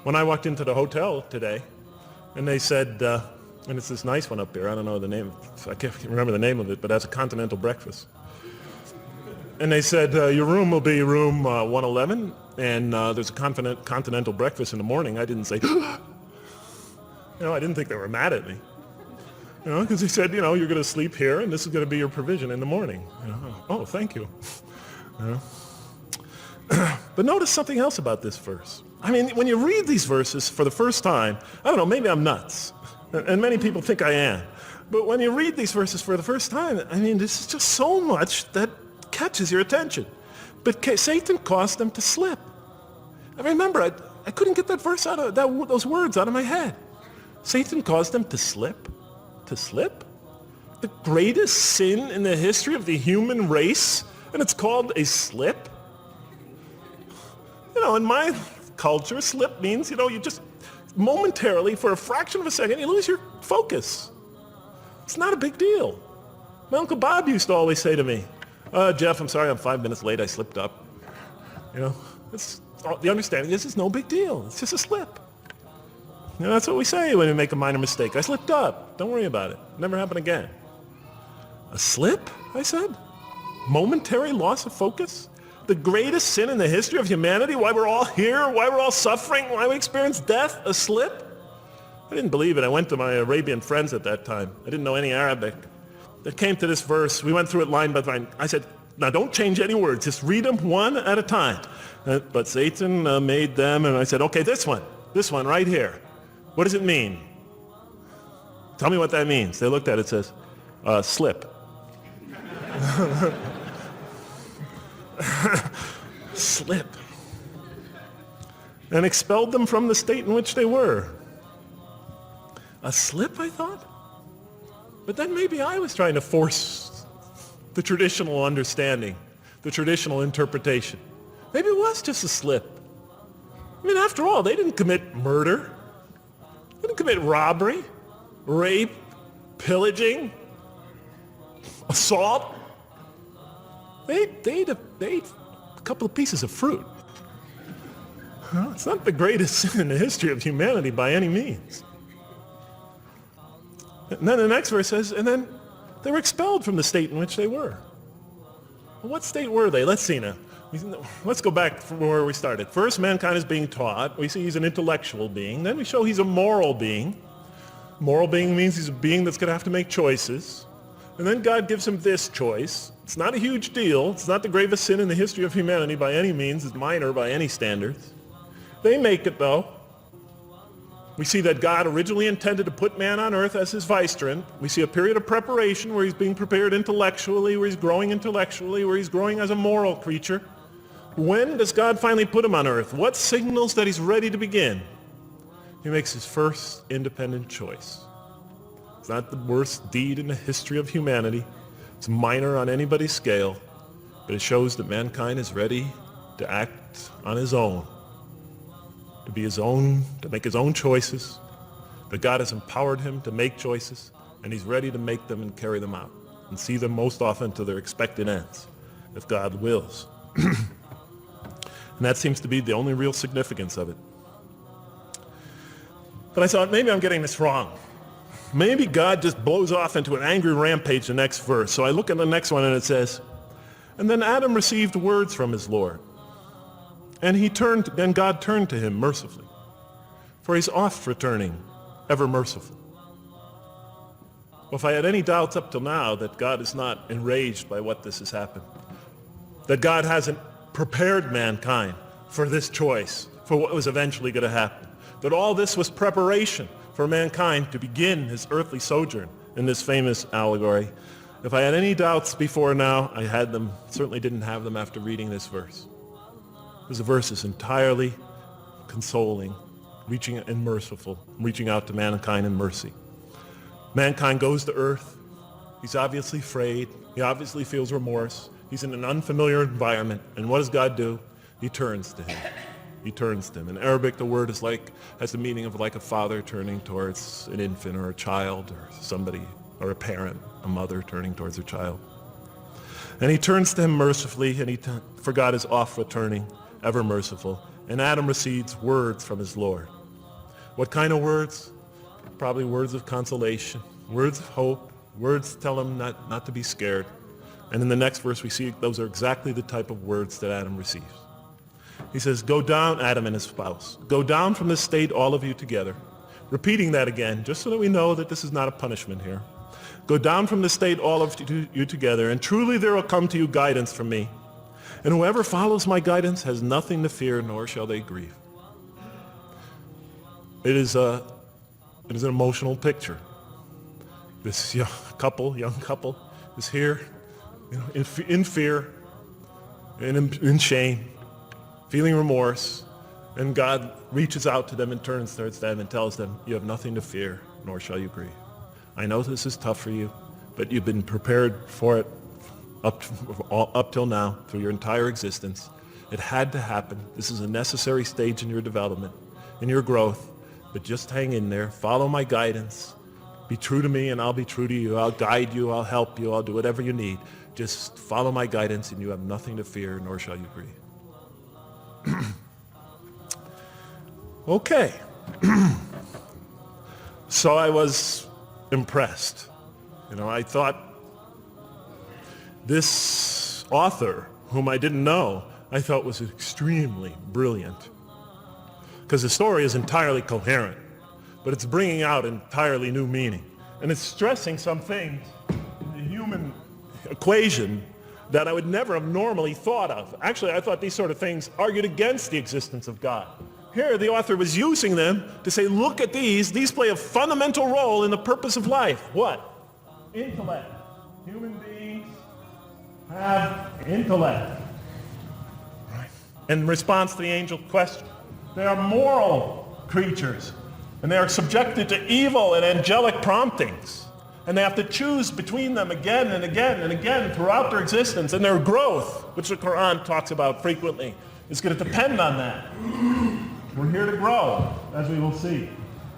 When I walked into the hotel today, and they said, and it's this nice one up there, I don't know the name, I can't remember the name of it, but that's a continental breakfast. And they said, your room will be room 111, and there's a continental breakfast in the morning. I didn't say, I didn't think they were mad at me. Because he said, you're going to sleep here, and this is going to be your provision in the morning. Oh, thank you. But notice something else about this verse. I mean, when you read these verses for the first time, I don't know, maybe I'm nuts, and many people think I am. But when you read these verses for the first time, I mean, there's just so much that catches your attention. But Satan caused them to slip. I remember, I couldn't get that verse out of those words out of my head. Satan caused them to slip. To slip? The greatest sin in the history of the human race, and it's called a slip? In my culture, slip means, you just momentarily, for a fraction of a second, you lose your focus. It's not a big deal. My Uncle Bob used to always say to me, Jeff, I'm sorry I'm 5 minutes late, I slipped up. The understanding is it's no big deal. It's just a slip. That's what we say when we make a minor mistake. I slipped up. Don't worry about it. Never happen again. A slip, I said? Momentary loss of focus? The greatest sin in the history of humanity? Why we're all here? Why we're all suffering? Why we experience death? A slip? I didn't believe it. I went to my Arabian friends at that time. I didn't know any Arabic. They came to this verse. We went through it line by line. I said, now don't change any words. Just read them one at a time. But Satan made them, and I said, okay, this one right here. What does it mean? Tell me what that means. They looked at it, it says, slip. Slip. And expelled them from the state in which they were. A slip, I thought? But then maybe I was trying to force the traditional understanding, the traditional interpretation. Maybe it was just a slip. I mean, after all, they didn't commit murder. They didn't commit robbery, rape, pillaging, assault. They ate a couple of pieces of fruit. Well, it's not the greatest sin in the history of humanity by any means. And then the next verse says, and then they were expelled from the state in which they were. Well, what state were they? Let's see now. Let's go back from where we started. First, mankind is being taught. We see he's an intellectual being. Then we show he's a moral being. Moral being means he's a being that's going to have to make choices. And then God gives him this choice. It's not a huge deal. It's not the gravest sin in the history of humanity by any means. It's minor by any standards. They make it, though. We see that God originally intended to put man on earth as his vicegerent. We see a period of preparation where he's being prepared intellectually, where he's growing intellectually, where he's growing as a moral creature. When does God finally put him on earth? What signals that he's ready to begin? He makes his first independent choice. It's not the worst deed in the history of humanity. It's minor on anybody's scale, but it shows that mankind is ready to act on his own, to be his own, to make his own choices, that God has empowered him to make choices, and he's ready to make them and carry them out and see them most often to their expected ends, if God wills. And that seems to be the only real significance of it. But I thought, maybe I'm getting this wrong. Maybe God just blows off into an angry rampage the next verse. So I look at the next one and it says, and then Adam received words from his Lord. And God turned to him mercifully, for he's oft returning, ever merciful. Well, if I had any doubts up till now that God is not enraged by what this has happened, that God hasn't prepared mankind for this choice, for what was eventually going to happen, that all this was preparation for mankind to begin his earthly sojourn in this famous allegory. If I had any doubts before now, I had them, certainly didn't have them after reading this verse. Because the verse is entirely consoling, reaching and merciful, reaching out to mankind in mercy. Mankind goes to earth. He's obviously afraid. He obviously feels remorse. He's in an unfamiliar environment. And what does God do? He turns to him. He turns to him. In Arabic, the word has the meaning of like a father turning towards an infant or a child or somebody, or a parent, a mother turning towards her child. And he turns to him mercifully, and for God is oft returning, ever merciful. And Adam receives words from his Lord. What kind of words? Probably words of consolation, words of hope, words to tell him not to be scared. And in the next verse we see those are exactly the type of words that Adam receives. He says, go down, Adam and his spouse. Go down from this state, all of you together. Repeating that again, just so that we know that this is not a punishment here. Go down from this state, all of you together, and truly there will come to you guidance from me. And whoever follows my guidance has nothing to fear, nor shall they grieve. It is an emotional picture. This young couple is here, in fear, and in shame, feeling remorse, and God reaches out to them and turns towards them and tells them, you have nothing to fear, nor shall you grieve. I know this is tough for you, but you've been prepared for it up till now, through your entire existence. It had to happen. This is a necessary stage in your development, in your growth, but just hang in there, follow my guidance, be true to me and I'll be true to you. I'll guide you, I'll help you, I'll do whatever you need. Just follow my guidance and you have nothing to fear, nor shall you grieve. Okay. So I was impressed. I thought this author, whom I didn't know, I thought was extremely brilliant. Because the story is entirely coherent, but it's bringing out entirely new meaning. And it's stressing some things in the human equation that I would never have normally thought of. Actually, I thought these sort of things argued against the existence of God. Here, the author was using them to say, look at these. These play a fundamental role in the purpose of life. What? Intellect. Human beings have intellect. Right. In response to the angel question, they are moral creatures, and they are subjected to evil and angelic promptings. And they have to choose between them again and again and again throughout their existence. And their growth, which the Quran talks about frequently, is going to depend on that. We're here to grow, as we will see.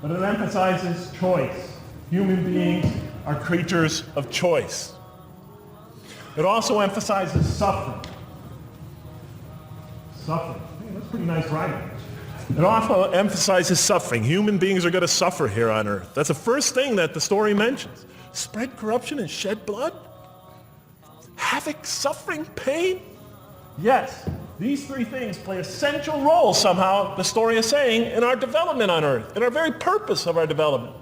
But it emphasizes choice. Human beings are creatures of choice. It also emphasizes suffering. Suffering. Hey, that's pretty nice writing. It also emphasizes suffering. Human beings are going to suffer here on earth. That's the first thing that the story mentions. Spread corruption and shed blood? Havoc, suffering, pain? Yes, these three things play essential roles somehow, the story is saying, in our development on earth, in our very purpose of our development.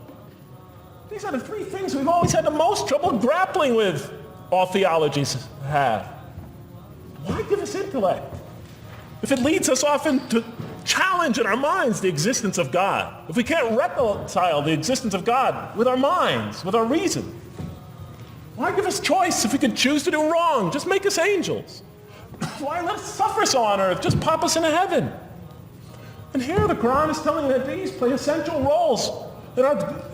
These are the three things we've always had the most trouble grappling with, all theologies have. Why give us intellect if it leads us often to challenge in our minds the existence of God? If we can't reconcile the existence of God with our minds, with our reason? Why give us choice if we can choose to do wrong? Just make us angels. Why let us suffer so on earth? Just pop us into heaven. And here the Quran is telling that these play essential roles in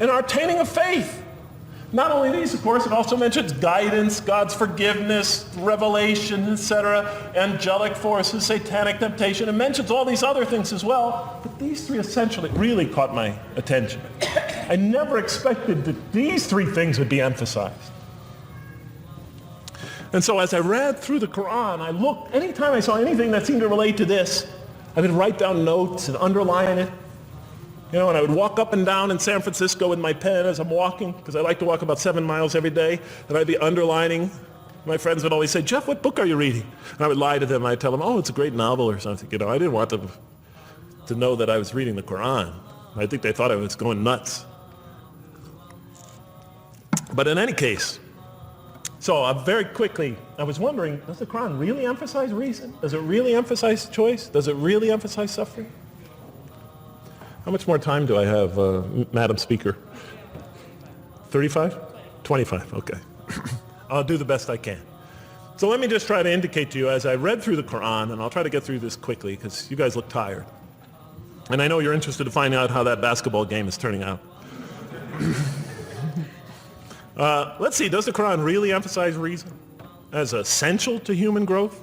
our attaining of faith. Not only these, of course, it also mentions guidance, God's forgiveness, revelation, etc., angelic forces, satanic temptation. It mentions all these other things as well, but these three essentially really caught my attention. I never expected that these three things would be emphasized. And so as I read through the Quran, I looked, anytime I saw anything that seemed to relate to this, I would write down notes and underline it. You know, and I would walk up and down in San Francisco with my pen as I'm walking, because I like to walk about 7 miles every day, and I'd be underlining. My friends would always say, Jeff, what book are you reading? And I would lie to them. I'd tell them, oh, it's a great novel or something. You know, I didn't want them to know that I was reading the Quran. I think they thought I was going nuts. But in any case, so very quickly, I was wondering, does the Quran really emphasize reason? Does it really emphasize choice? Does it really emphasize suffering? How much more time do I have, Madam Speaker? 35? 25, okay. I'll do the best I can. So let me just try to indicate to you as I read through the Quran, and I'll try to get through this quickly because you guys look tired. And I know you're interested to find out how that basketball game is turning out. Let's see, does the Quran really emphasize reason as essential to human growth,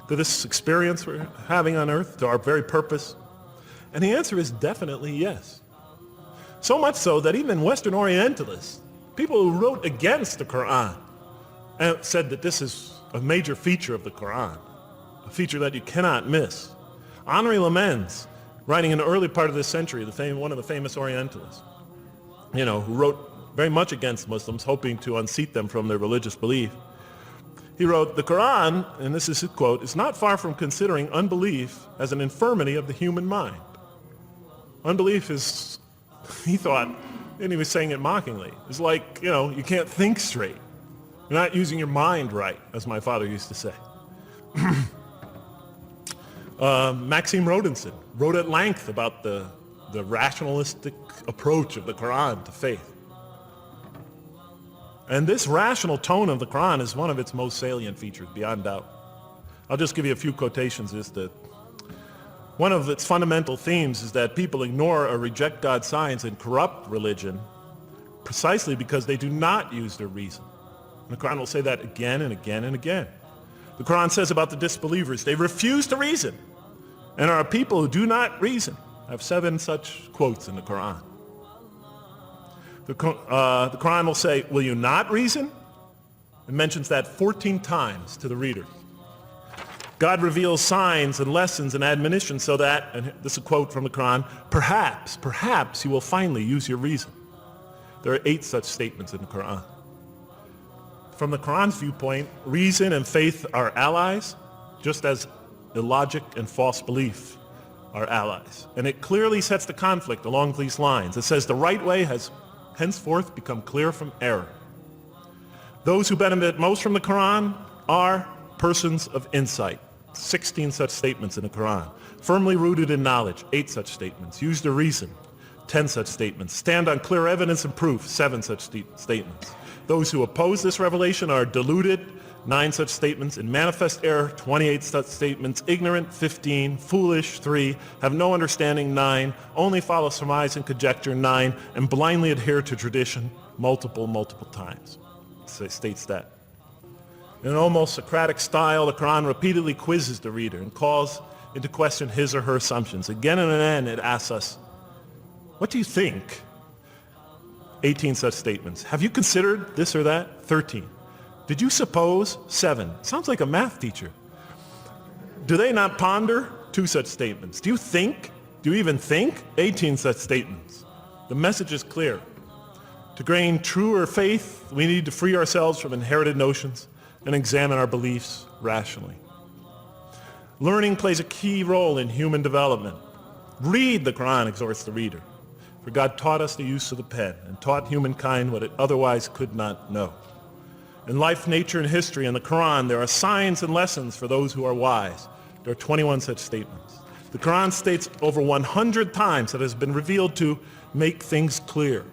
to this experience we're having on earth, to our very purpose? And the answer is definitely yes. So much so that even Western Orientalists, people who wrote against the Quran, said that this is a major feature of the Quran, a feature that you cannot miss. Henri Lemens, writing in the early part of this century, one of the famous Orientalists, you know, who wrote very much against Muslims, hoping to unseat them from their religious belief. He wrote, the Quran, and this is his quote, is not far from considering unbelief as an infirmity of the human mind. Unbelief is, he thought, and he was saying it mockingly, is like, you know, you can't think straight. You're not using your mind right, as my father used to say. Maxime Rodinson wrote at length about the rationalistic approach of the Quran to faith. And this rational tone of the Quran is one of its most salient features, beyond doubt. I'll just give you a few quotations. One of its fundamental themes is that people ignore or reject God's signs and corrupt religion precisely because they do not use their reason. And the Quran will say that again and again and again. The Quran says about the disbelievers, they refuse to reason and are a people who do not reason. I have 7 such quotes in the Quran. The Quran will say, will you not reason? It mentions that 14 times to the reader. God reveals signs and lessons and admonitions so that, and this is a quote from the Quran, perhaps you will finally use your reason. There are 8 such statements in the Quran. From the Quran's viewpoint, reason and faith are allies, just as illogic and false belief are allies. And it clearly sets the conflict along these lines. It says the right way has henceforth become clear from error. Those who benefit most from the Quran are persons of insight. 16 such statements in the Quran. Firmly rooted in knowledge, 8 such statements. Use the reason, 10 such statements. Stand on clear evidence and proof, 7 such statements. Those who oppose this revelation are deluded, 9 such statements. In manifest error, 28 such statements. Ignorant, 15. Foolish, 3. Have no understanding, 9. Only follow surmise and conjecture, 9. And blindly adhere to tradition, multiple times. So it states that. In an almost Socratic style, the Quran repeatedly quizzes the reader and calls into question his or her assumptions. Again and again, it asks us, what do you think? 18 such statements. Have you considered this or that? 13. Did you suppose? 7. Sounds like a math teacher. Do they not ponder? 2 such statements. Do you think? Do you even think? 18 such statements. The message is clear. To gain truer faith, we need to free ourselves from inherited notions and examine our beliefs rationally. Learning plays a key role in human development. Read the Quran, exhorts the reader. For God taught us the use of the pen and taught humankind what it otherwise could not know. In life, nature, and history, in the Quran, there are signs and lessons for those who are wise. There are 21 such statements. The Quran states over 100 times that it has been revealed to make things clear.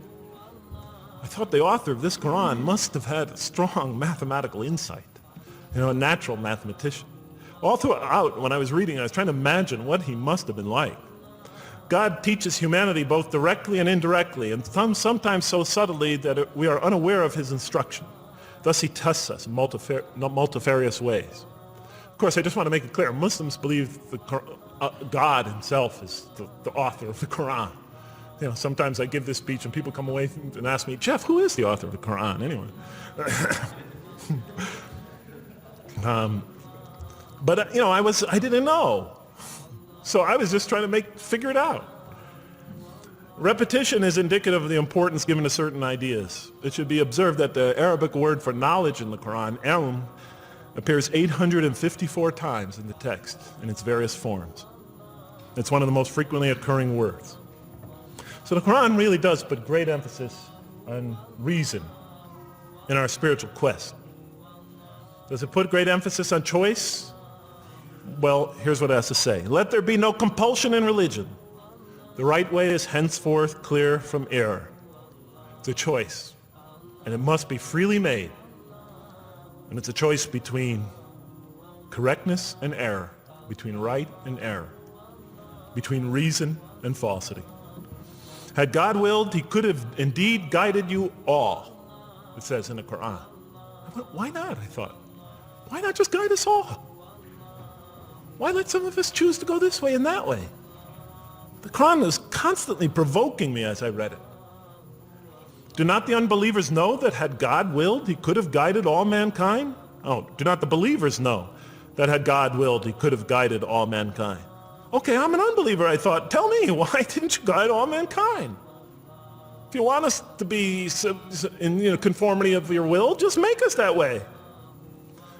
I thought the author of this Quran must have had a strong mathematical insight, a natural mathematician. All throughout, when I was reading, I was trying to imagine what he must have been like. God teaches humanity both directly and indirectly, and sometimes so subtly that we are unaware of his instruction. Thus he tests us in multifarious ways. Of course, I just want to make it clear, Muslims believe God himself is the author of the Quran. Sometimes I give this speech and people come away and ask me, Jeff, who is the author of the Quran anyway? But I didn't know. So I was just trying to figure it out. Repetition is indicative of the importance given to certain ideas. It should be observed that the Arabic word for knowledge in the Quran, ilm, appears 854 times in the text in its various forms. It's one of the most frequently occurring words. So the Quran really does put great emphasis on reason in our spiritual quest. Does it put great emphasis on choice? Well, here's what it has to say. Let there be no compulsion in religion. The right way is henceforth clear from error. It's a choice, and it must be freely made. And it's a choice between correctness and error, between right and error, between reason and falsity. Had God willed, he could have indeed guided you all, it says in the Quran. Why not, I thought. Why not just guide us all? Why let some of us choose to go this way and that way? The Quran was constantly provoking me as I read it. Do not the unbelievers know that had God willed, he could have guided all mankind? Oh, do not the believers know that had God willed, he could have guided all mankind? Okay, I'm an unbeliever, I thought. Tell me, why didn't you guide all mankind? If you want us to be in conformity of your will, just make us that way.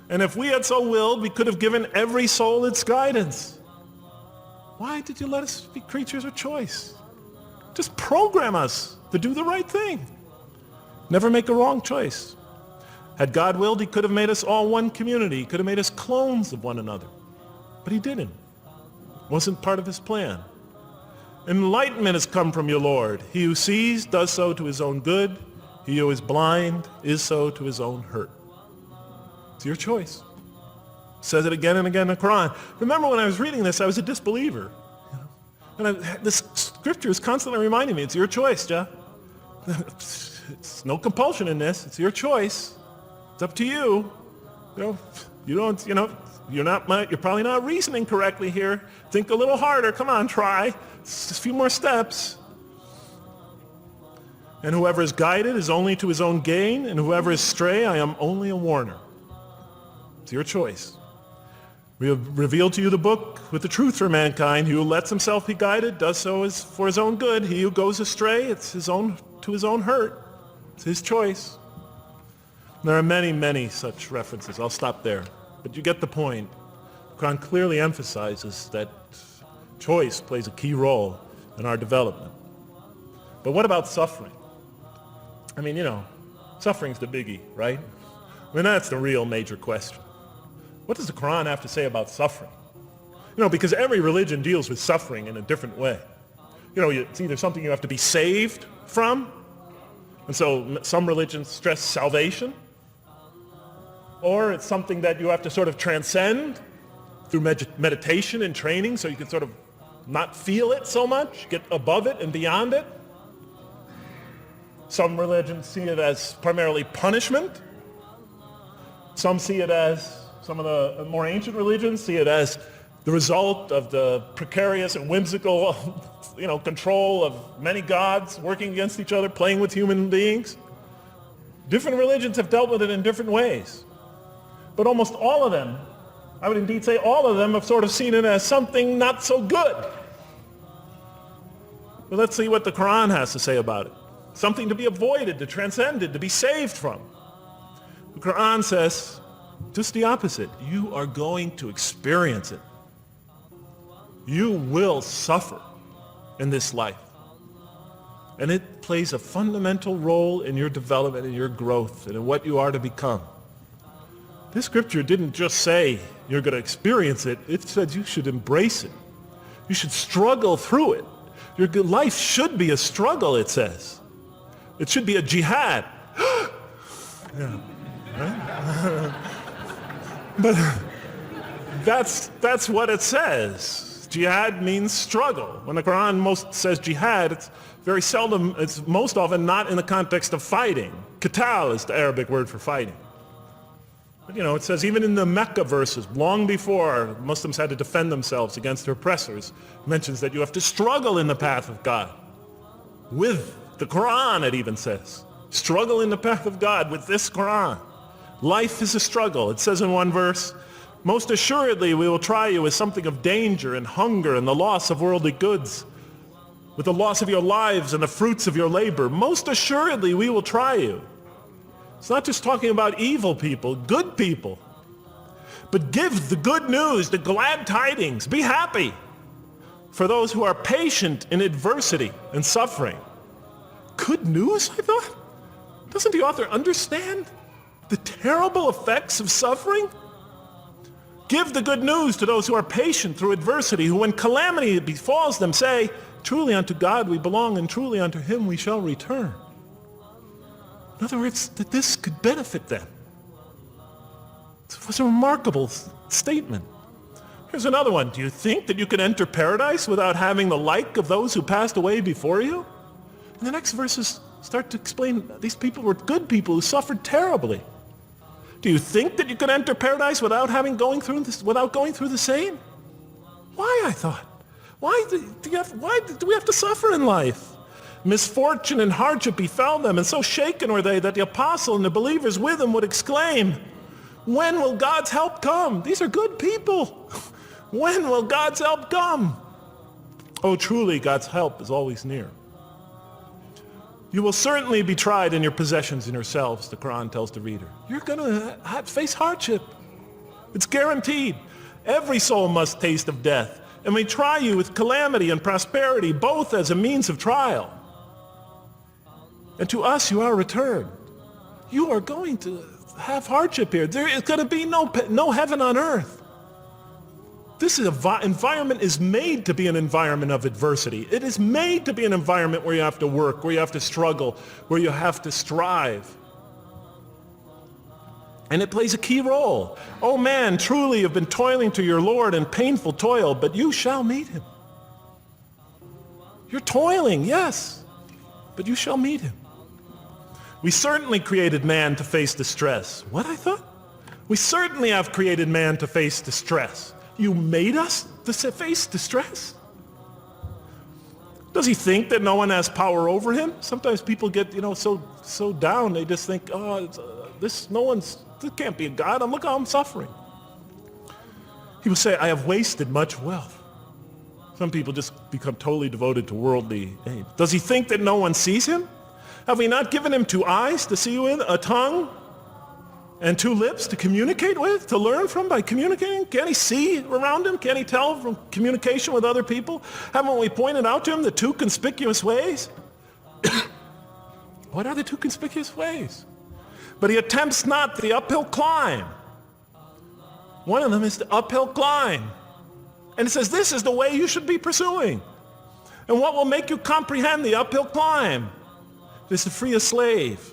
And if we had so willed, we could have given every soul its guidance. Why did you let us be creatures of choice? Just program us to do the right thing. Never make a wrong choice. Had God willed, he could have made us all one community. He could have made us clones of one another. But he didn't. It wasn't part of his plan. Enlightenment has come from your Lord. He who sees does so to his own good. He who is blind is so to his own hurt. It's your choice. It says it again and again in the Quran. Remember when I was reading this, I was a disbeliever. And this scripture is constantly reminding me, it's your choice, Jeff. It's no compulsion in this. It's your choice. It's up to you. You're probably not reasoning correctly here. Think a little harder. Come on, try. It's just a few more steps. And whoever is guided is only to his own gain, and whoever is stray, I am only a warner. It's your choice. We have revealed to you the book with the truth for mankind. He who lets himself be guided does so for his own good. He who goes astray, it's to his own hurt. It's his choice. There are many, many such references. I'll stop there. But you get the point. The Quran clearly emphasizes that choice plays a key role in our development. But what about suffering? I mean, suffering's the biggie, right? I mean, that's the real major question. What does the Quran have to say about suffering? Because every religion deals with suffering in a different way. It's either something you have to be saved from, and so some religions stress salvation, or it's something that you have to sort of transcend through meditation and training so you can sort of not feel it so much, get above it and beyond it. Some religions see it as primarily punishment. Some see it as, some of the more ancient religions see it as the result of the precarious and whimsical, control of many gods working against each other, playing with human beings. Different religions have dealt with it in different ways. But almost all of them, I would indeed say all of them, have sort of seen it as something not so good. Well, let's see what the Quran has to say about it. Something to be avoided, to transcended, to be saved from. The Quran says just the opposite. You are going to experience it. You will suffer in this life. And it plays a fundamental role in your development, in your growth, and in what you are to become. This scripture didn't just say you're going to experience it. It said you should embrace it. You should struggle through it. Your life should be a struggle, it says. It should be a jihad. Yeah, right? But that's what it says. Jihad means struggle. When the Quran most says jihad, it's very seldom, it's most often not in the context of fighting. Qital is the Arabic word for fighting. But it says even in the Mecca verses, long before Muslims had to defend themselves against their oppressors, it mentions that you have to struggle in the path of God. With the Quran, it even says. Struggle in the path of God with this Quran. Life is a struggle. It says in one verse, most assuredly we will try you with something of danger and hunger and the loss of worldly goods, with the loss of your lives and the fruits of your labor. Most assuredly we will try you. It's not just talking about evil people, good people. But give the good news, the glad tidings. Be happy for those who are patient in adversity and suffering. Good news, I thought? Doesn't the author understand the terrible effects of suffering? Give the good news to those who are patient through adversity, who when calamity befalls them say, truly unto God we belong and truly unto him we shall return. In other words, that this could benefit them. It was a remarkable statement. Here's another one. Do you think that you can enter paradise without having the like of those who passed away before you? And the next verses start to explain these people were good people who suffered terribly. Do you think that you can enter paradise without going through the same? Why, I thought? Why do we have to suffer in life? Misfortune and hardship befell them, and so shaken were they that the apostle and the believers with him would exclaim, when will God's help come? These are good people. When will God's help come? Oh, truly, God's help is always near. You will certainly be tried in your possessions and yourselves, the Quran tells the reader. You're going to face hardship. It's guaranteed. Every soul must taste of death, and we try you with calamity and prosperity, both as a means of trial. And to us you are returned. You are going to have hardship here. There is going to be no heaven on earth. This environment is made to be an environment of adversity. It is made to be an environment where you have to work, where you have to struggle, where you have to strive. And it plays a key role. Oh man, truly you've been toiling to your Lord in painful toil, but you shall meet him. You're toiling, yes, but you shall meet him. We certainly created man to face distress. What, I thought? We certainly have created man to face distress. You made us to face distress? Does he think that no one has power over him? Sometimes people get, so down, they just think, this can't be a God. Look how I'm suffering. He will say, I have wasted much wealth. Some people just become totally devoted to worldly aim. Does he think that no one sees him? Have we not given him 2 eyes to see with, a tongue, and 2 lips to communicate with, to learn from by communicating? Can't he see around him? Can't he tell from communication with other people? Haven't we pointed out to him the 2 conspicuous ways? What are the 2 conspicuous ways? But he attempts not the uphill climb. One of them is the uphill climb. And it says this is the way you should be pursuing. And what will make you comprehend the uphill climb? It is to free a slave,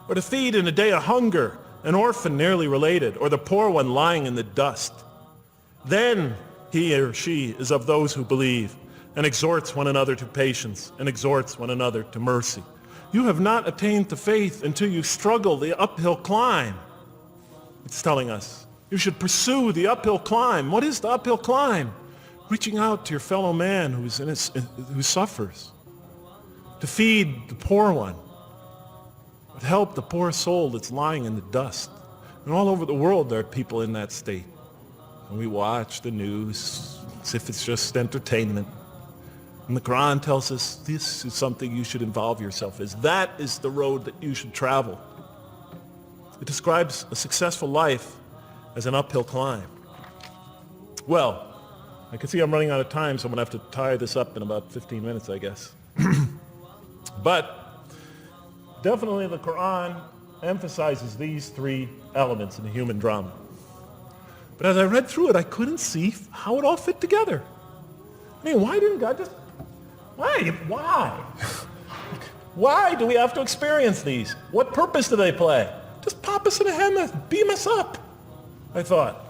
or to feed in a day of hunger an orphan nearly related, or the poor one lying in the dust. Then he or she is of those who believe, and exhorts one another to patience, and exhorts one another to mercy. You have not attained to faith until you struggle the uphill climb. It's telling us you should pursue the uphill climb. What is the uphill climb? Reaching out to your fellow man who suffers, to feed the poor one, to help the poor soul that's lying in the dust. And all over the world there are people in that state. And we watch the news as if it's just entertainment. And the Quran tells us this is something you should involve yourself in. That is the road that you should travel. It describes a successful life as an uphill climb. Well, I can see I'm running out of time, so I'm going to have to tie this up in about 15 minutes, I guess. But definitely the Quran emphasizes these three elements in the human drama. But as I read through it, I couldn't see how it all fit together. I mean, why didn't God just... Why? Why do we have to experience these? What purpose do they play? Just pop us in the head and beam us up, I thought.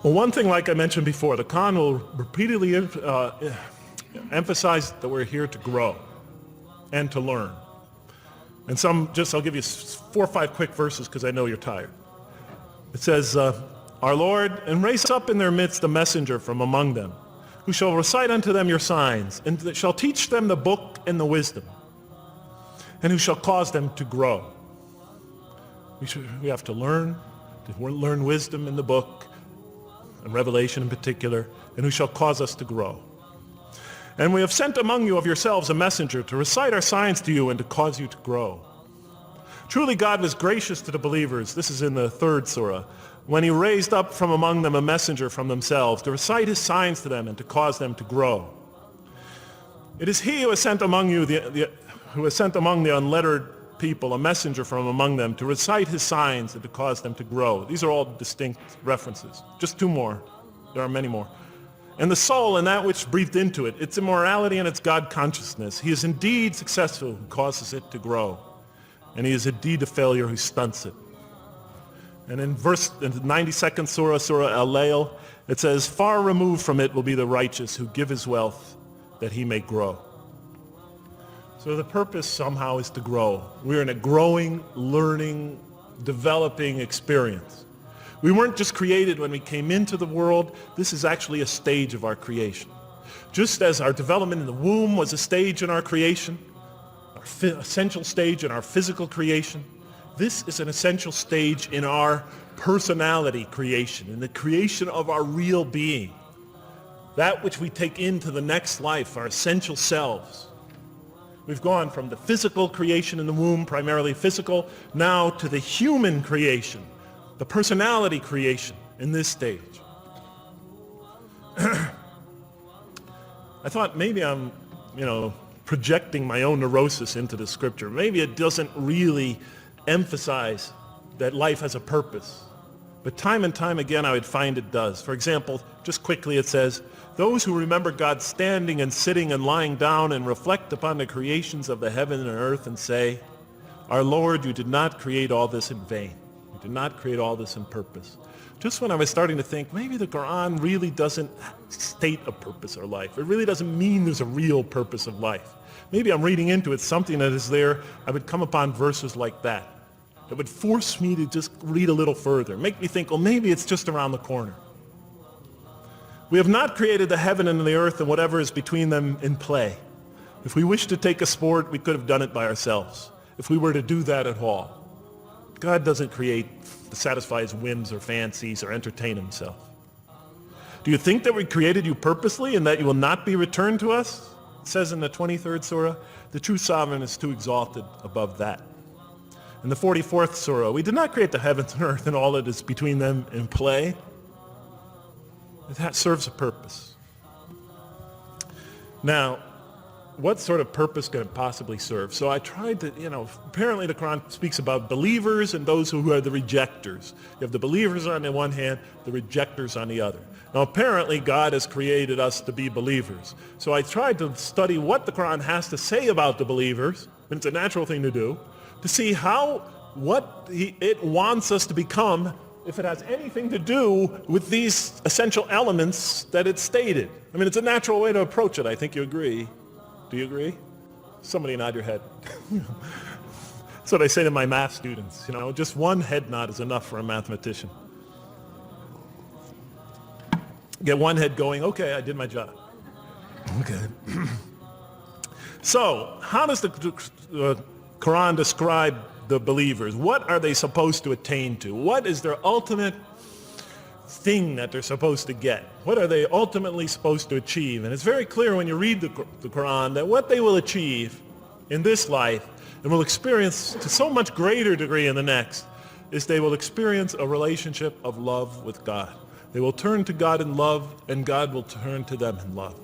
Well, one thing, like I mentioned before, the Quran will repeatedly emphasize that we're here to grow and to learn. And I'll give you 4 or 5 quick verses because I know you're tired. It says, our Lord, and raise up in their midst a messenger from among them, who shall recite unto them your signs, and that shall teach them the book and the wisdom, and who shall cause them to grow. We have to learn wisdom in the book, and Revelation in particular, and who shall cause us to grow. And we have sent among you of yourselves a messenger to recite our signs to you and to cause you to grow. Truly God was gracious to the believers, this is in the 3rd surah, when he raised up from among them a messenger from themselves to recite his signs to them and to cause them to grow. It is he who has sent among you who has sent among the unlettered people a messenger from among them to recite his signs and to cause them to grow. These are all distinct references. Just 2 more. There are many more. And the soul and that which breathed into it, its immorality and its God consciousness. He is indeed successful who causes it to grow. And he is indeed a failure who stunts it. And in the 92nd surah, Surah Al-Layl, it says, far removed from it will be the righteous who give his wealth that he may grow. So the purpose somehow is to grow. We're in a growing, learning, developing experience. We weren't just created when we came into the world. This is actually a stage of our creation. Just as our development in the womb was a stage in our creation, our essential stage in our physical creation, this is an essential stage in our personality creation, in the creation of our real being. That which we take into the next life, our essential selves. We've gone from the physical creation in the womb, primarily physical, now to the human creation, the personality creation in this stage. I thought maybe I'm, projecting my own neurosis into the scripture. Maybe it doesn't really emphasize that life has a purpose. But time and time again, I would find it does. For example, just quickly it says, those who remember God standing and sitting and lying down and reflect upon the creations of the heaven and earth and say, our Lord, you did not create all this in vain. You did not create all this in purpose. Just when I was starting to think, maybe the Quran really doesn't state a purpose of life. It really doesn't mean there's a real purpose of life. Maybe I'm reading into it something that is there. I would come upon verses like that would force me to just read a little further, make me think, well, maybe it's just around the corner. We have not created the heaven and the earth and whatever is between them in play. If we wished to take a sport, we could have done it by ourselves, if we were to do that at all. God doesn't create to satisfy his whims or fancies or entertain himself. Do you think that we created you purposely and that you will not be returned to us? It says in the 23rd surah, the true sovereign is too exalted above that. In the 44th surah, we did not create the heavens and earth and all that is between them in play. That serves a purpose. Now, what sort of purpose can it possibly serve? So I tried to, apparently the Quran speaks about believers and those who are the rejectors. You have the believers on the one hand, the rejectors on the other. Now apparently God has created us to be believers. So I tried to study what the Quran has to say about the believers, and it's a natural thing to do, to see what it wants us to become, if it has anything to do with these essential elements that it stated. I mean, it's a natural way to approach it. I think you agree. Do you agree? Somebody nod your head. That's what I say to my math students. Just one head nod is enough for a mathematician. Get one head going, okay, I did my job. Okay. So, how does the Quran describe the believers? What are they supposed to attain to? What is their ultimate thing that they're supposed to get? What are they ultimately supposed to achieve? And it's very clear when you read the Quran that what they will achieve in this life and will experience to so much greater degree in the next is they will experience a relationship of love with God. They will turn to God in love, and God will turn to them in love.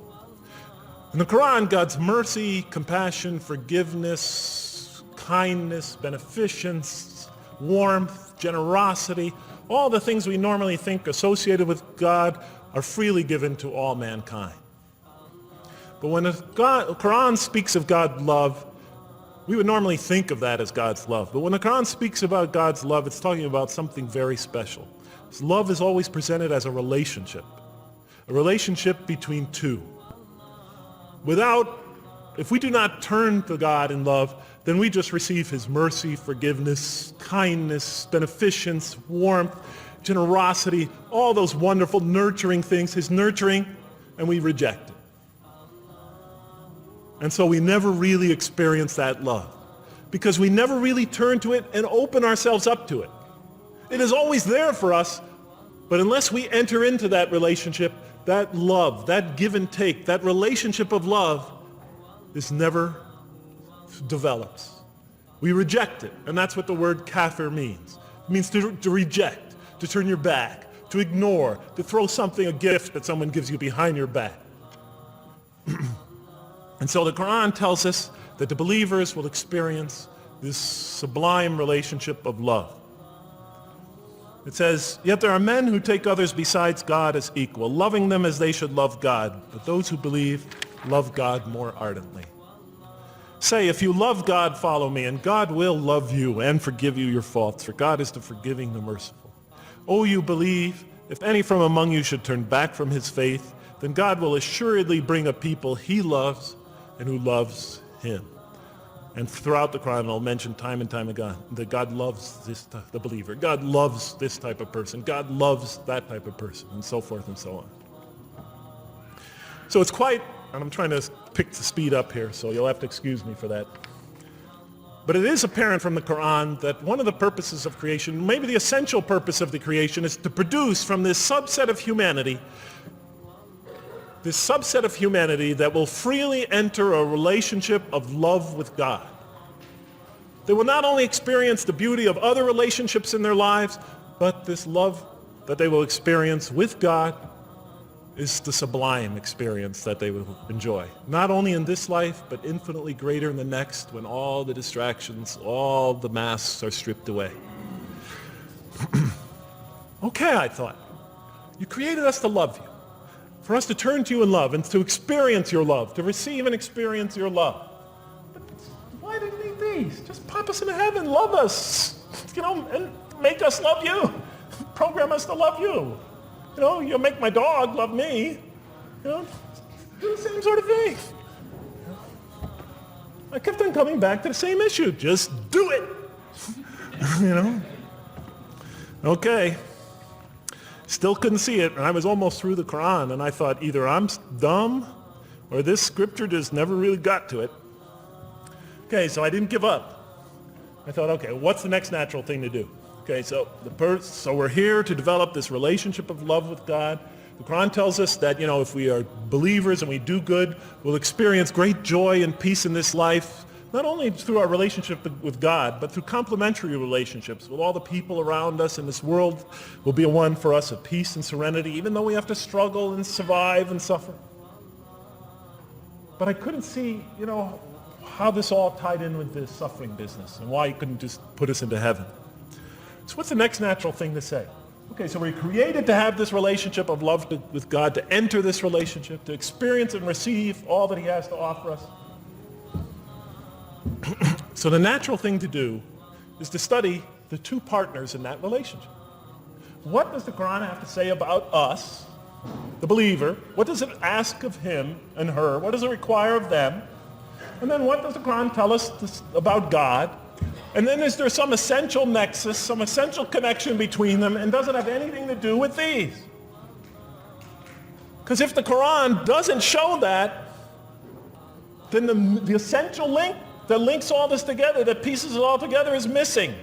In the Quran, God's mercy, compassion, forgiveness, kindness, beneficence, warmth, generosity, all the things we normally think associated with God are freely given to all mankind. But when the Quran speaks of God's love, we would normally think of that as God's love. But when the Quran speaks about God's love, it's talking about something very special. Love is always presented as a relationship between two. If we do not turn to God in love, then we just receive his mercy, forgiveness, kindness, beneficence, warmth, generosity, all those wonderful nurturing things, his nurturing, and we reject it. And so we never really experience that love because we never really turn to it and open ourselves up to it. It is always there for us, but unless we enter into that relationship, that love, that give and take, that relationship of love is never develops. We reject it, and that's what the word kafir means. It means to reject, to turn your back, to ignore, to throw a gift that someone gives you behind your back. And so the Quran tells us that the believers will experience this sublime relationship of love. It says, yet there are men who take others besides God as equal, loving them as they should love God. But those who believe love God more ardently. Say, if you love God, follow me, and God will love you and forgive you your faults, for God is the forgiving, the merciful. O you believe, if any from among you should turn back from his faith, then God will assuredly bring a people he loves and who loves him. And throughout the Quran, I'll mention time and time again that God loves the believer. God loves this type of person. God loves that type of person, and so forth and so on. So it's quite, and I'm trying to pick the speed up here, so you'll have to excuse me for that. But it is apparent from the Quran that one of the purposes of creation, maybe the essential purpose of the creation, is to produce from this subset of humanity that will freely enter a relationship of love with God. They will not only experience the beauty of other relationships in their lives, but this love that they will experience with God is the sublime experience that they will enjoy. Not only in this life, but infinitely greater in the next, when all the distractions, all the masks are stripped away. Okay, I thought, you created us to love you, for us to turn to you in love and to experience your love, to receive and experience your love. But why do you need these? Just pop us into heaven, love us, and make us love you. Program us to love you. You'll make my dog love me. Do the same sort of thing. I kept on coming back to the same issue. Just do it. Okay. Still couldn't see it, and I was almost through the Quran, and I thought either I'm dumb or this scripture just never really got to it. Okay, so I didn't give up. I thought, okay, what's the next natural thing to do? Okay, so we're here to develop this relationship of love with God. The Quran tells us that, if we are believers and we do good, we'll experience great joy and peace in this life, not only through our relationship with God, but through complementary relationships with all the people around us in this world will be a one for us of peace and serenity, even though we have to struggle and survive and suffer. But I couldn't see, how this all tied in with this suffering business and why he couldn't just put us into heaven. So what's the next natural thing to say? Okay, so we're created to have this relationship of love with God, to enter this relationship, to experience and receive all that he has to offer us. So the natural thing to do is to study the two partners in that relationship. What does the Quran have to say about us, the believer? What does it ask of him and her? What does it require of them? And then what does the Quran tell us about God? And then is there some essential nexus, some essential connection between them, and does it have anything to do with these? Because if the Quran doesn't show that, then the essential link that links all this together, that pieces it all together, is missing.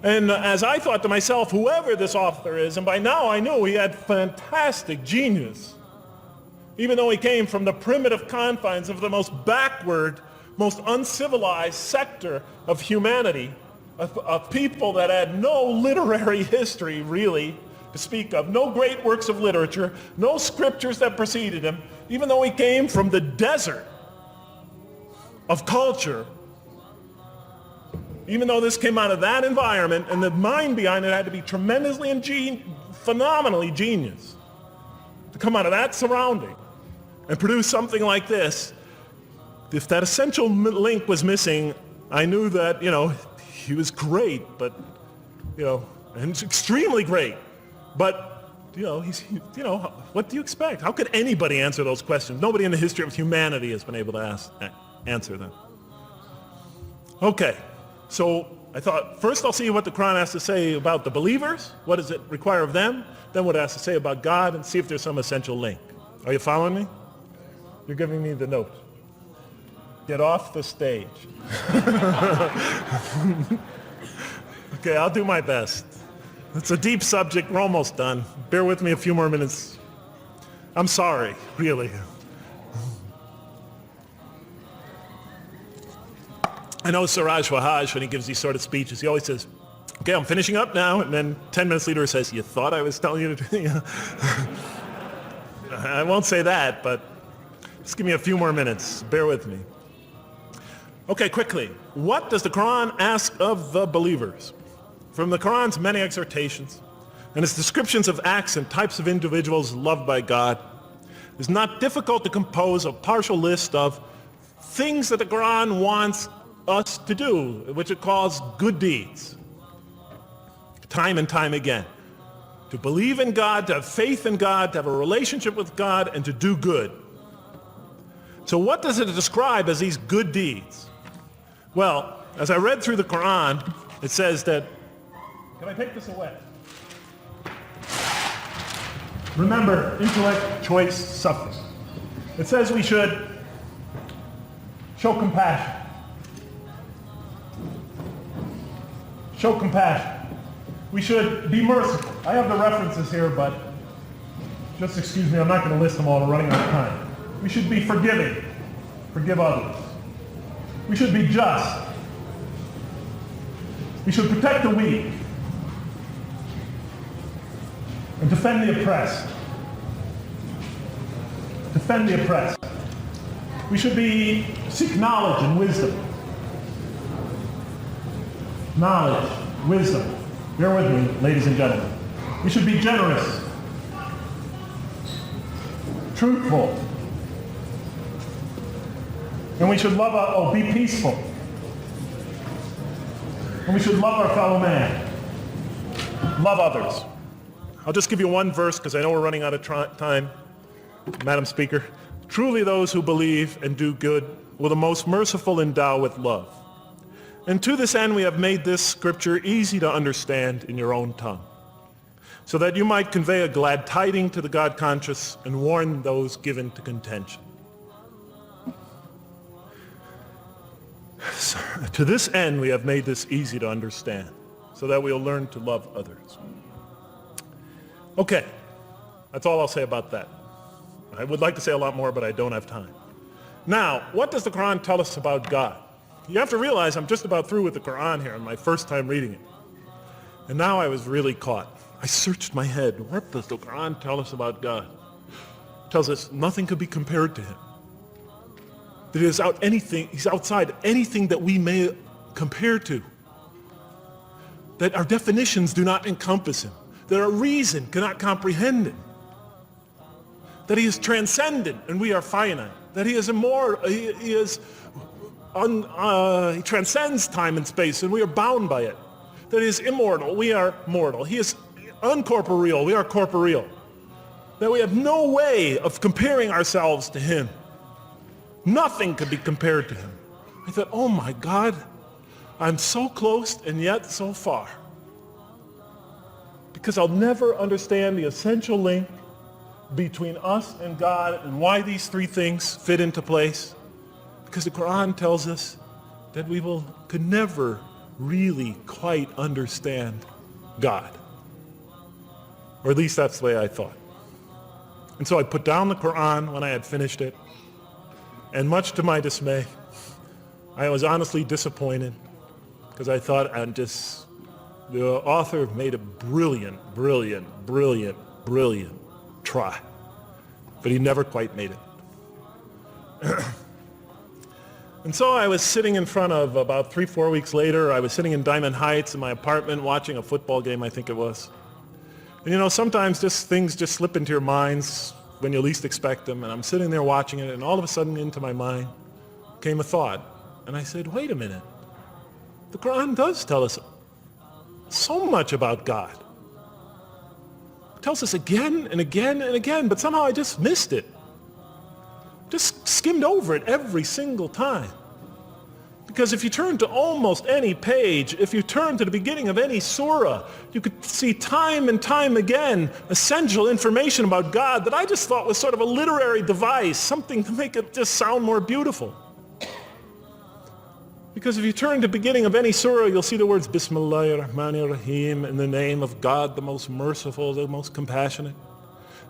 And as I thought to myself, whoever this author is, and by now I knew he had fantastic genius, even though he came from the primitive confines of the most backward, most uncivilized sector of humanity, of people that had no literary history really to speak of, no great works of literature, no scriptures that preceded him, even though he came from the desert of culture, even though this came out of that environment, and the mind behind it had to be tremendously and phenomenally genius to come out of that surrounding and produce something like this. If that essential link was missing, I knew that, he was great, but, and extremely great. But, what do you expect? How could anybody answer those questions? Nobody in the history of humanity has been able to answer them. Okay, so I thought, first I'll see what the Quran has to say about the believers. What does it require of them? Then what it has to say about God, and see if there's some essential link. Are you following me? You're giving me the note. Get off the stage. Okay, I'll do my best. It's a deep subject. We're almost done. Bear with me a few more minutes. I'm sorry, really. I know Siraj Wahaj, when he gives these sort of speeches, he always says, okay, I'm finishing up now, and then 10 minutes later he says, you thought I was telling you to do it? I won't say that, but just give me a few more minutes. Bear with me. Okay, quickly. What does the Quran ask of the believers? From the Quran's many exhortations and its descriptions of acts and types of individuals loved by God, it's not difficult to compose a partial list of things that the Quran wants us to do, which it calls good deeds, time and time again. To believe in God, to have faith in God, to have a relationship with God, and to do good. So what does it describe as these good deeds? Well, as I read through the Quran, it says that, can I take this away? Remember, intellect, choice, suffering. It says we should show compassion. Show compassion. We should be merciful. I have the references here, but just excuse me, I'm not going to list them all. We're running out of time. We should be forgiving. Forgive others. We should be just. We should protect the weak and defend the oppressed. Defend the oppressed. We should seek knowledge and wisdom. Knowledge, wisdom. Bear with me, ladies and gentlemen. We should be generous, truthful, and we should be peaceful. And we should love our fellow man. Love others. I'll just give you one verse because I know we're running out of time, Madam Speaker. Truly those who believe and do good will the most merciful endow with love. And to this end we have made this scripture easy to understand in your own tongue, so that you might convey a glad tiding to the God-conscious and warn those given to contention. So, to this end we have made this easy to understand, so that we'll learn to love others. Okay, that's all I'll say about that. I would like to say a lot more, but I don't have time. Now, what does the Quran tell us about God? You have to realize I'm just about through with the Quran here, on my first time reading it. And now I was really caught. I searched my head. What does the Quran tell us about God? It tells us nothing could be compared to him. That he's outside anything that we may compare to. That our definitions do not encompass him. That our reason cannot comprehend him. That he is transcendent and we are finite. That he is immortal, he transcends time and space and we are bound by it. That he is immortal, we are mortal. He is uncorporeal, we are corporeal. That we have no way of comparing ourselves to him. Nothing could be compared to him. I thought, oh my God, I'm so close and yet so far. Because I'll never understand the essential link between us and God and why these three things fit into place. Because the Quran tells us that we could never really quite understand God. Or at least that's the way I thought. And so I put down the Quran when I had finished it, and much to my dismay, I was honestly disappointed because I thought the author made a brilliant try, but he never quite made it. And so I was sitting in front of, about 3-4 weeks later, I was sitting in Diamond Heights in my apartment watching a football game, I think it was. And you know, sometimes things just slip into your minds when you least expect them, and I'm sitting there watching it, and all of a sudden into my mind came a thought, and I said, wait a minute, the Quran does tell us so much about God. It tells us again and again and again, but somehow I just missed it. Just skimmed over it every single time. Because if you turn to almost any page, if you turn to the beginning of any surah, you could see time and time again essential information about God that I just thought was sort of a literary device, something to make it just sound more beautiful. Because if you turn to the beginning of any surah, you'll see the words Bismillahir Rahmanir Rahim, in the name of God, the most merciful, the most compassionate.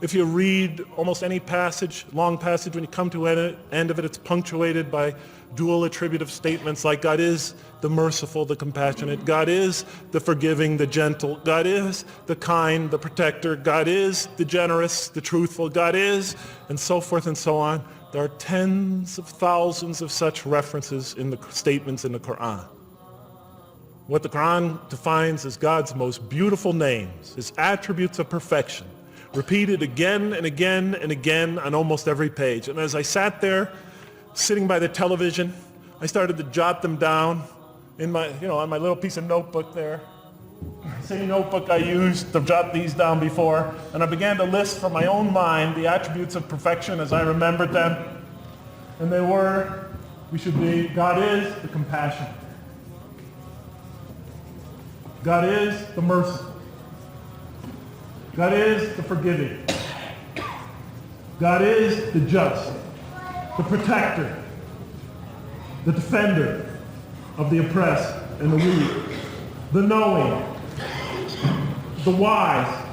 If you read almost any passage, long passage, when you come to the end of it, it's punctuated by dual attributive statements like God is the merciful, the compassionate, God is the forgiving, the gentle, God is the kind, the protector, God is the generous, the truthful, God is, and so forth and so on. There are tens of thousands of such references in the statements in the Quran. What the Quran defines as God's most beautiful names, his attributes of perfection, repeated again and again and again on almost every page. And as I sat there, sitting by the television, I started to jot them down in my, on my little piece of notebook there. Same notebook I used to jot these down before. And I began to list from my own mind the attributes of perfection as I remembered them. And they were, God is the compassionate. God is the merciful. God is the forgiving. God is the just, the protector, the defender of the oppressed and the weak, the knowing, the wise,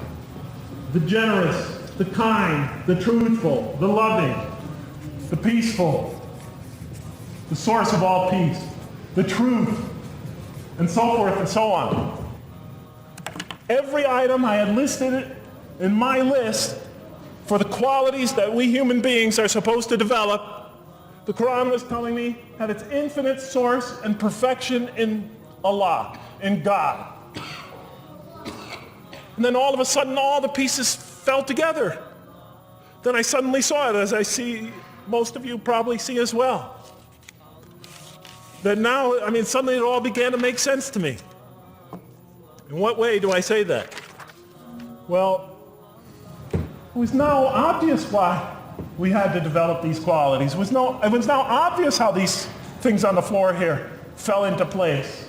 the generous, the kind, the truthful, the loving, the peaceful, the source of all peace, the truth, and so forth and so on. Every item I had listed in my list for the qualities that we human beings are supposed to develop, the Quran was telling me had its infinite source and perfection in Allah, in God. And then all of a sudden all the pieces fell together. Then I suddenly saw it, as I see most of you probably see as well. That now, suddenly it all began to make sense to me. In what way do I say that? Well, it was now obvious why we had to develop these qualities. It was now obvious how these things on the floor here fell into place.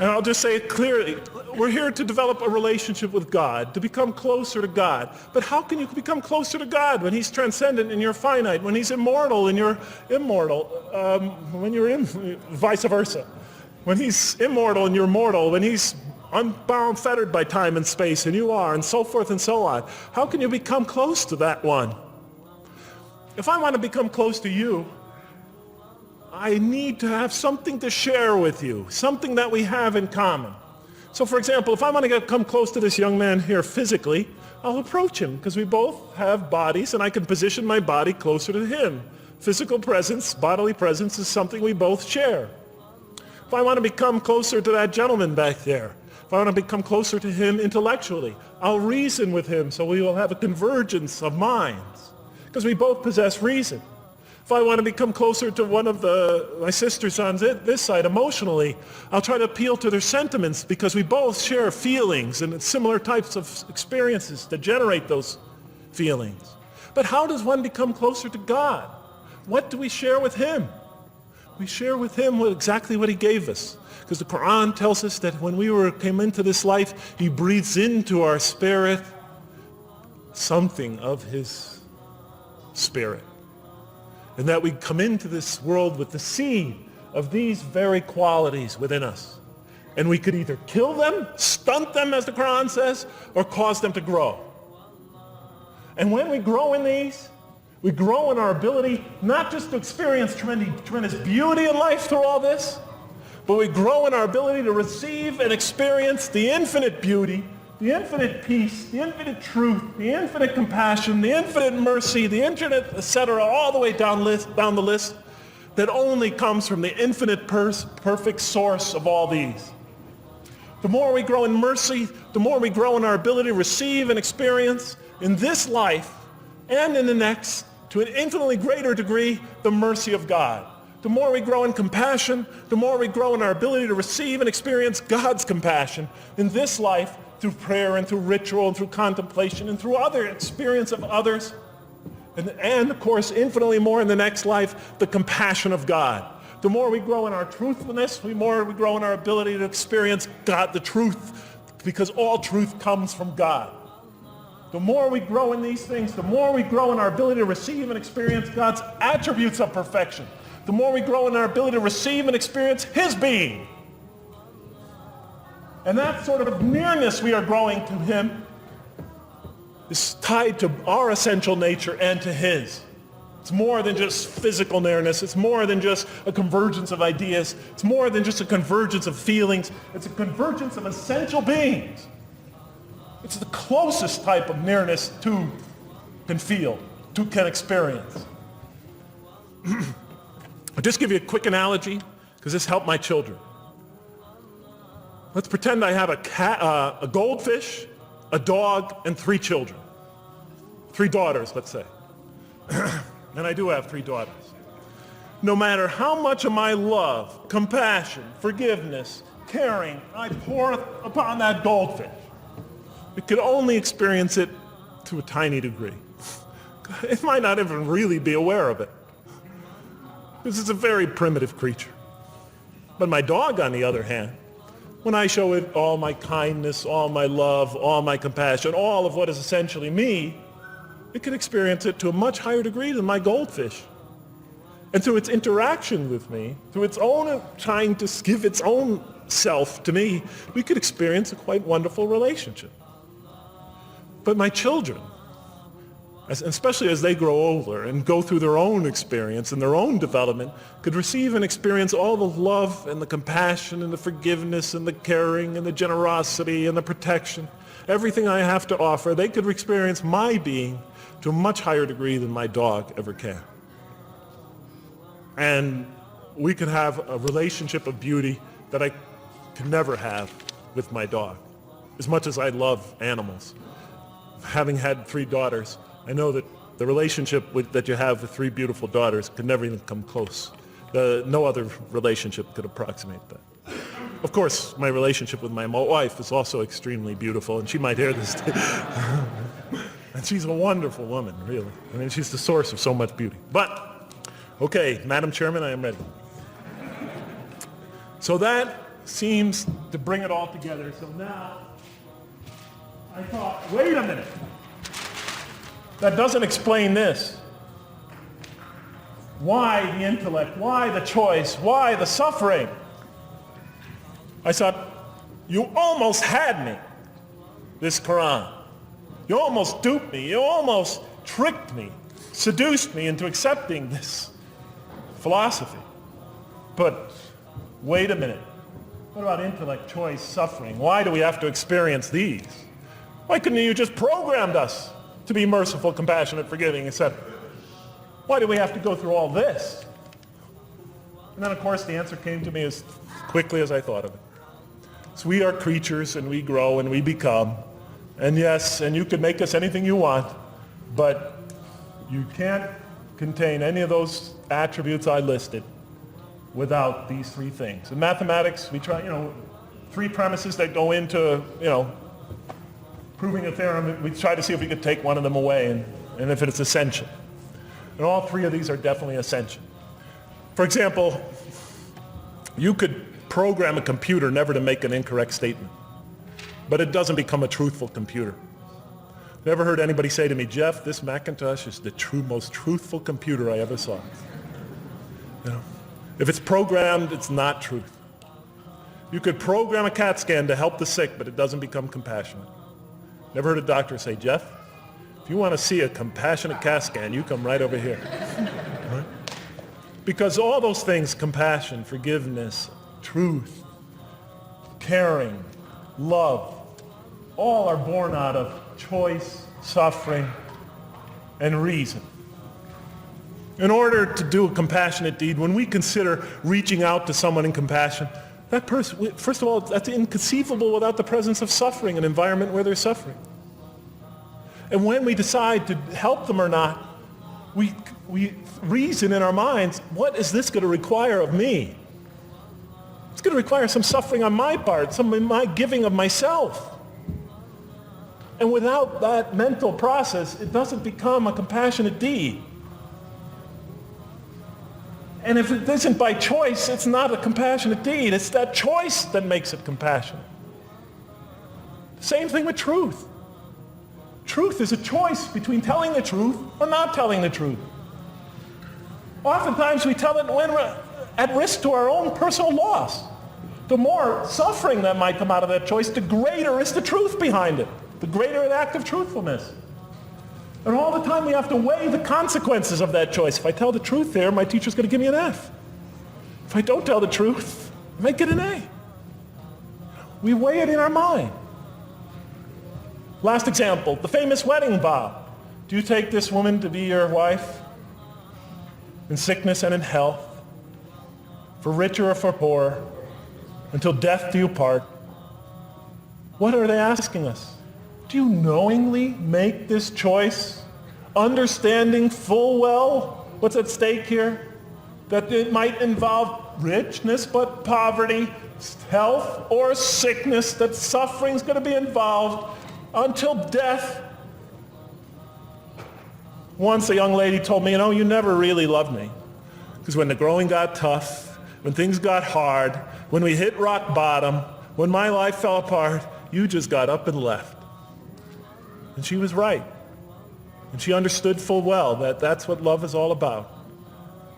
And I'll just say it clearly. We're here to develop a relationship with God, to become closer to God. But how can you become closer to God when he's transcendent and you're finite, when he's immortal and you're immortal, vice versa? When he's immortal and you're mortal, when he's unbound, fettered by time and space, and you are, and so forth and so on. How can you become close to that one? If I want to become close to you, I need to have something to share with you, something that we have in common. So for example, if I want to come close to this young man here physically, I'll approach him because we both have bodies and I can position my body closer to him. Physical presence, bodily presence is something we both share. If I want to become closer to that gentleman back there, if I want to become closer to him intellectually, I'll reason with him so we will have a convergence of minds because we both possess reason. If I want to become closer to one of my sisters on this side emotionally, I'll try to appeal to their sentiments because we both share feelings and similar types of experiences that generate those feelings. But how does one become closer to God? What do we share with him? We share with him exactly what he gave us. Because the Quran tells us that when we came into this life, he breathes into our spirit something of his spirit. And that we come into this world with the seed of these very qualities within us. And we could either kill them, stunt them, as the Quran says, or cause them to grow. And when we grow in these, we grow in our ability not just to experience tremendous beauty in life through all this, but we grow in our ability to receive and experience the infinite beauty, the infinite peace, the infinite truth, the infinite compassion, the infinite mercy, the infinite, etc., all the way down the list, that only comes from the infinite perfect source of all these. The more we grow in mercy, the more we grow in our ability to receive and experience in this life and in the next, to an infinitely greater degree, the mercy of God. The more we grow in compassion, the more we grow in our ability to receive and experience God's compassion in this life through prayer and through ritual and through contemplation and through other experience of others. And of course, infinitely more in the next life, the compassion of God. The more we grow in our truthfulness, the more we grow in our ability to experience God, the truth, because all truth comes from God. The more we grow in these things, the more we grow in our ability to receive and experience God's attributes of perfection. The more we grow in our ability to receive and experience His being. And that sort of nearness we are growing to Him is tied to our essential nature and to His. It's more than just physical nearness. It's more than just a convergence of ideas. It's more than just a convergence of feelings. It's a convergence of essential beings. It's the closest type of nearness two can feel, two can experience. I'll just give you a quick analogy, because this helped my children. Let's pretend I have a goldfish, a dog, and 3 children. 3 daughters, let's say. And I do have 3 daughters. No matter how much of my love, compassion, forgiveness, caring I pour upon that goldfish, it could only experience it to a tiny degree. It might not even really be aware of it. This is a very primitive creature. But my dog, on the other hand, when I show it all my kindness, all my love, all my compassion, all of what is essentially me, it can experience it to a much higher degree than my goldfish. And through its interaction with me, through its own trying to give its own self to me, we could experience a quite wonderful relationship. But my children, especially as they grow older and go through their own experience and their own development, could receive and experience all the love and the compassion and the forgiveness and the caring and the generosity and the protection, everything I have to offer. They could experience my being to a much higher degree than my dog ever can. And we could have a relationship of beauty that I could never have with my dog. As much as I love animals, having had 3 daughters, I know that the relationship that you have with 3 beautiful daughters could never even come close. No other relationship could approximate that. Of course, my relationship with my wife is also extremely beautiful, and she might hear this. And she's a wonderful woman, really. I mean, she's the source of so much beauty. But, okay, Madam Chairman, I am ready. So that seems to bring it all together. So now, I thought, wait a minute. That doesn't explain this. Why the intellect? Why the choice? Why the suffering? I thought, you almost had me, this Quran. You almost duped me. You almost tricked me, seduced me into accepting this philosophy. But wait a minute. What about intellect, choice, suffering? Why do we have to experience these? Why couldn't you just programmed us to be merciful, compassionate, forgiving, etc.? Why do we have to go through all this? And then, of course, the answer came to me as quickly as I thought of it. So we are creatures, and we grow, and we become. And yes, and you can make us anything you want, but you can't contain any of those attributes I listed without these 3 things. In mathematics, we try, 3 premises that go into, proving a theorem. We try to see if we could take one of them away, and if it's essential. And all 3 of these are definitely essential. For example, you could program a computer never to make an incorrect statement, but it doesn't become a truthful computer. Never heard anybody say to me, Jeff, this Macintosh is the most truthful computer I ever saw. If it's programmed, it's not truth. You could program a CAT scan to help the sick, but it doesn't become compassionate. Never heard a doctor say, Jeff, if you want to see a compassionate CAT scan, you come right over here. Right? Because all those things, compassion, forgiveness, truth, caring, love, all are born out of choice, suffering, and reason. In order to do a compassionate deed, when we consider reaching out to someone in compassion, that person, first of all, that's inconceivable without the presence of suffering, an environment where there's suffering. And when we decide to help them or not, we reason in our minds, what is this going to require of me? It's going to require some suffering on my part, some of my giving of myself. And without that mental process, it doesn't become a compassionate deed. And if it isn't by choice, it's not a compassionate deed. It's that choice that makes it compassionate. Same thing with truth. Truth is a choice between telling the truth or not telling the truth. Oftentimes we tell it when we're at risk to our own personal loss. The more suffering that might come out of that choice, the greater is the truth behind it, the greater an act of truthfulness. And all the time we have to weigh the consequences of that choice. If I tell the truth there, my teacher's going to give me an F. If I don't tell the truth, I might get an A. We weigh it in our mind. Last example, the famous wedding vow. Do you take this woman to be your wife in sickness and in health, for richer or for poorer, until death do you part? What are they asking us? Do you knowingly make this choice, understanding full well what's at stake here? That it might involve richness but poverty, health or sickness, that suffering's going to be involved until death. Once a young lady told me, you never really loved me. Because when the going got tough, when things got hard, when we hit rock bottom, when my life fell apart, you just got up and left. And she was right. And she understood full well that that's what love is all about.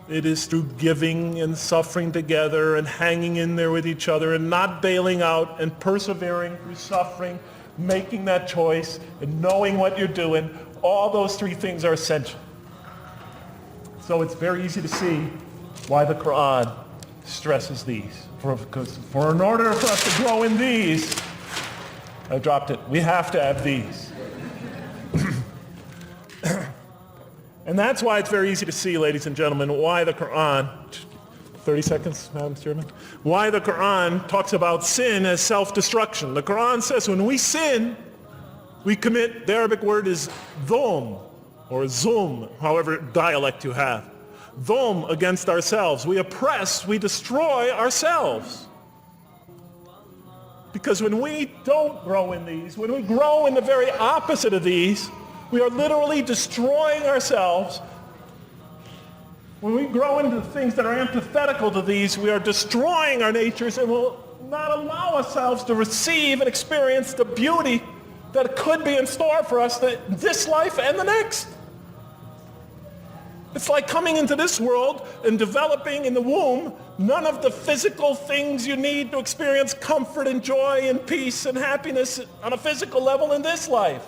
It is through giving and suffering together and hanging in there with each other and not bailing out and persevering through suffering, making that choice and knowing what you're doing. All those three things are essential. So it's very easy to see why the Quran stresses these. For in order for us to grow in these, I dropped it, we have to have these. And that's why it's very easy to see, ladies and gentlemen, why the Quran, 30 seconds, Madam Chairman, why the Quran talks about sin as self-destruction. The Quran says when we sin, we commit, the Arabic word is dhulm, or zulm, however dialect you have. Dhulm against ourselves. We oppress, we destroy ourselves. Because when we don't grow in these, when we grow in the very opposite of these, we are literally destroying ourselves. When we grow into things that are antithetical to these, we are destroying our natures and will not allow ourselves to receive and experience the beauty that could be in store for us this life and the next. It's like coming into this world and developing in the womb none of the physical things you need to experience comfort and joy and peace and happiness on a physical level in this life.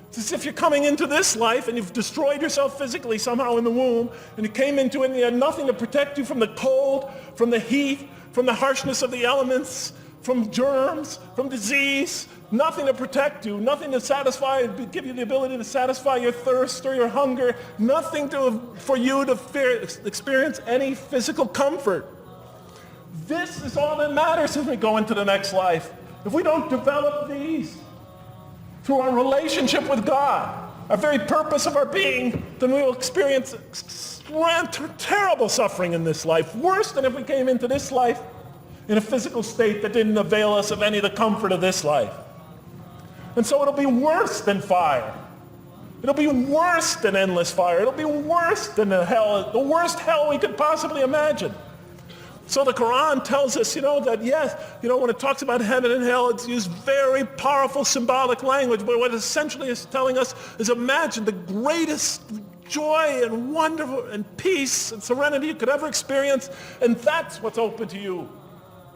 It's as if you're coming into this life and you've destroyed yourself physically somehow in the womb, and you came into it and you had nothing to protect you from the cold, from the heat, from the harshness of the elements, from germs, from disease, nothing to protect you, nothing to satisfy, give you the ability to satisfy your thirst or your hunger, nothing for you to experience any physical comfort. This is all that matters as we go into the next life. If we don't develop these through our relationship with God, our very purpose of our being, then we will experience terrible suffering in this life, worse than if we came into this life in a physical state that didn't avail us of any of the comfort of this life. And so it'll be worse than fire. It'll be worse than endless fire. It'll be worse than the worst hell we could possibly imagine. So the Quran tells us, that yes, when it talks about heaven and hell, it's used very powerful symbolic language, but what it essentially is telling us is imagine the greatest joy and wonderful and peace and serenity you could ever experience. And that's what's open to you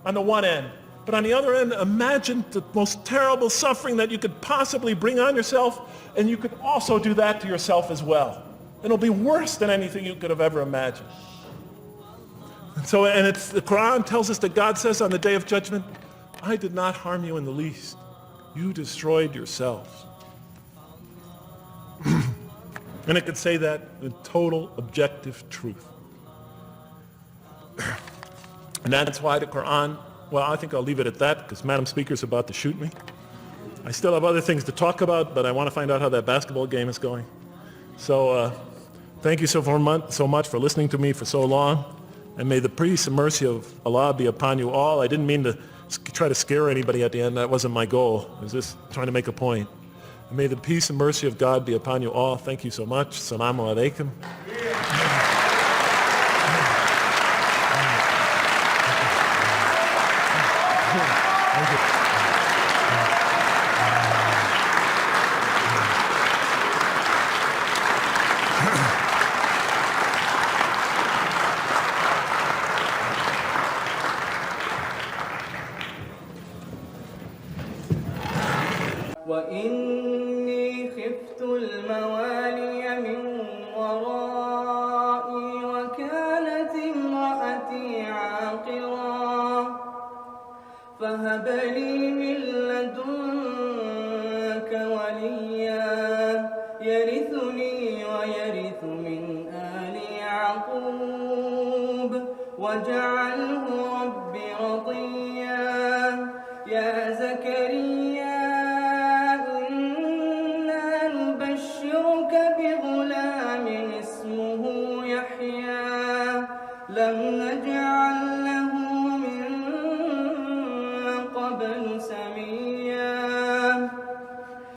on the one end. But on the other end, imagine the most terrible suffering that you could possibly bring on yourself, and you could also do that to yourself as well. It'll be worse than anything you could have ever imagined. And it's the Quran tells us that God says on the Day of Judgment, I did not harm you in the least. You destroyed yourselves. And it could say that with total objective truth. And that's why the Quran, well, I think I'll leave it at that because Madam Speaker's about to shoot me. I still have other things to talk about, but I want to find out how that basketball game is going. So thank you so much for listening to me for so long. And may the peace and mercy of Allah be upon you all. I didn't mean to try to scare anybody at the end. That wasn't my goal. I was just trying to make a point. And may the peace and mercy of God be upon you all. Thank you so much. Assalamu alaikum. وإني خفت الموالي من ورائي وكانت امرأتي عاقرا فهب لي من لدنك وليا يرثني ويرث من آل يعقوب واجعله رب رضيا يا زكريا بغلام اسمه يحيى لم نجعل له من قبل سميا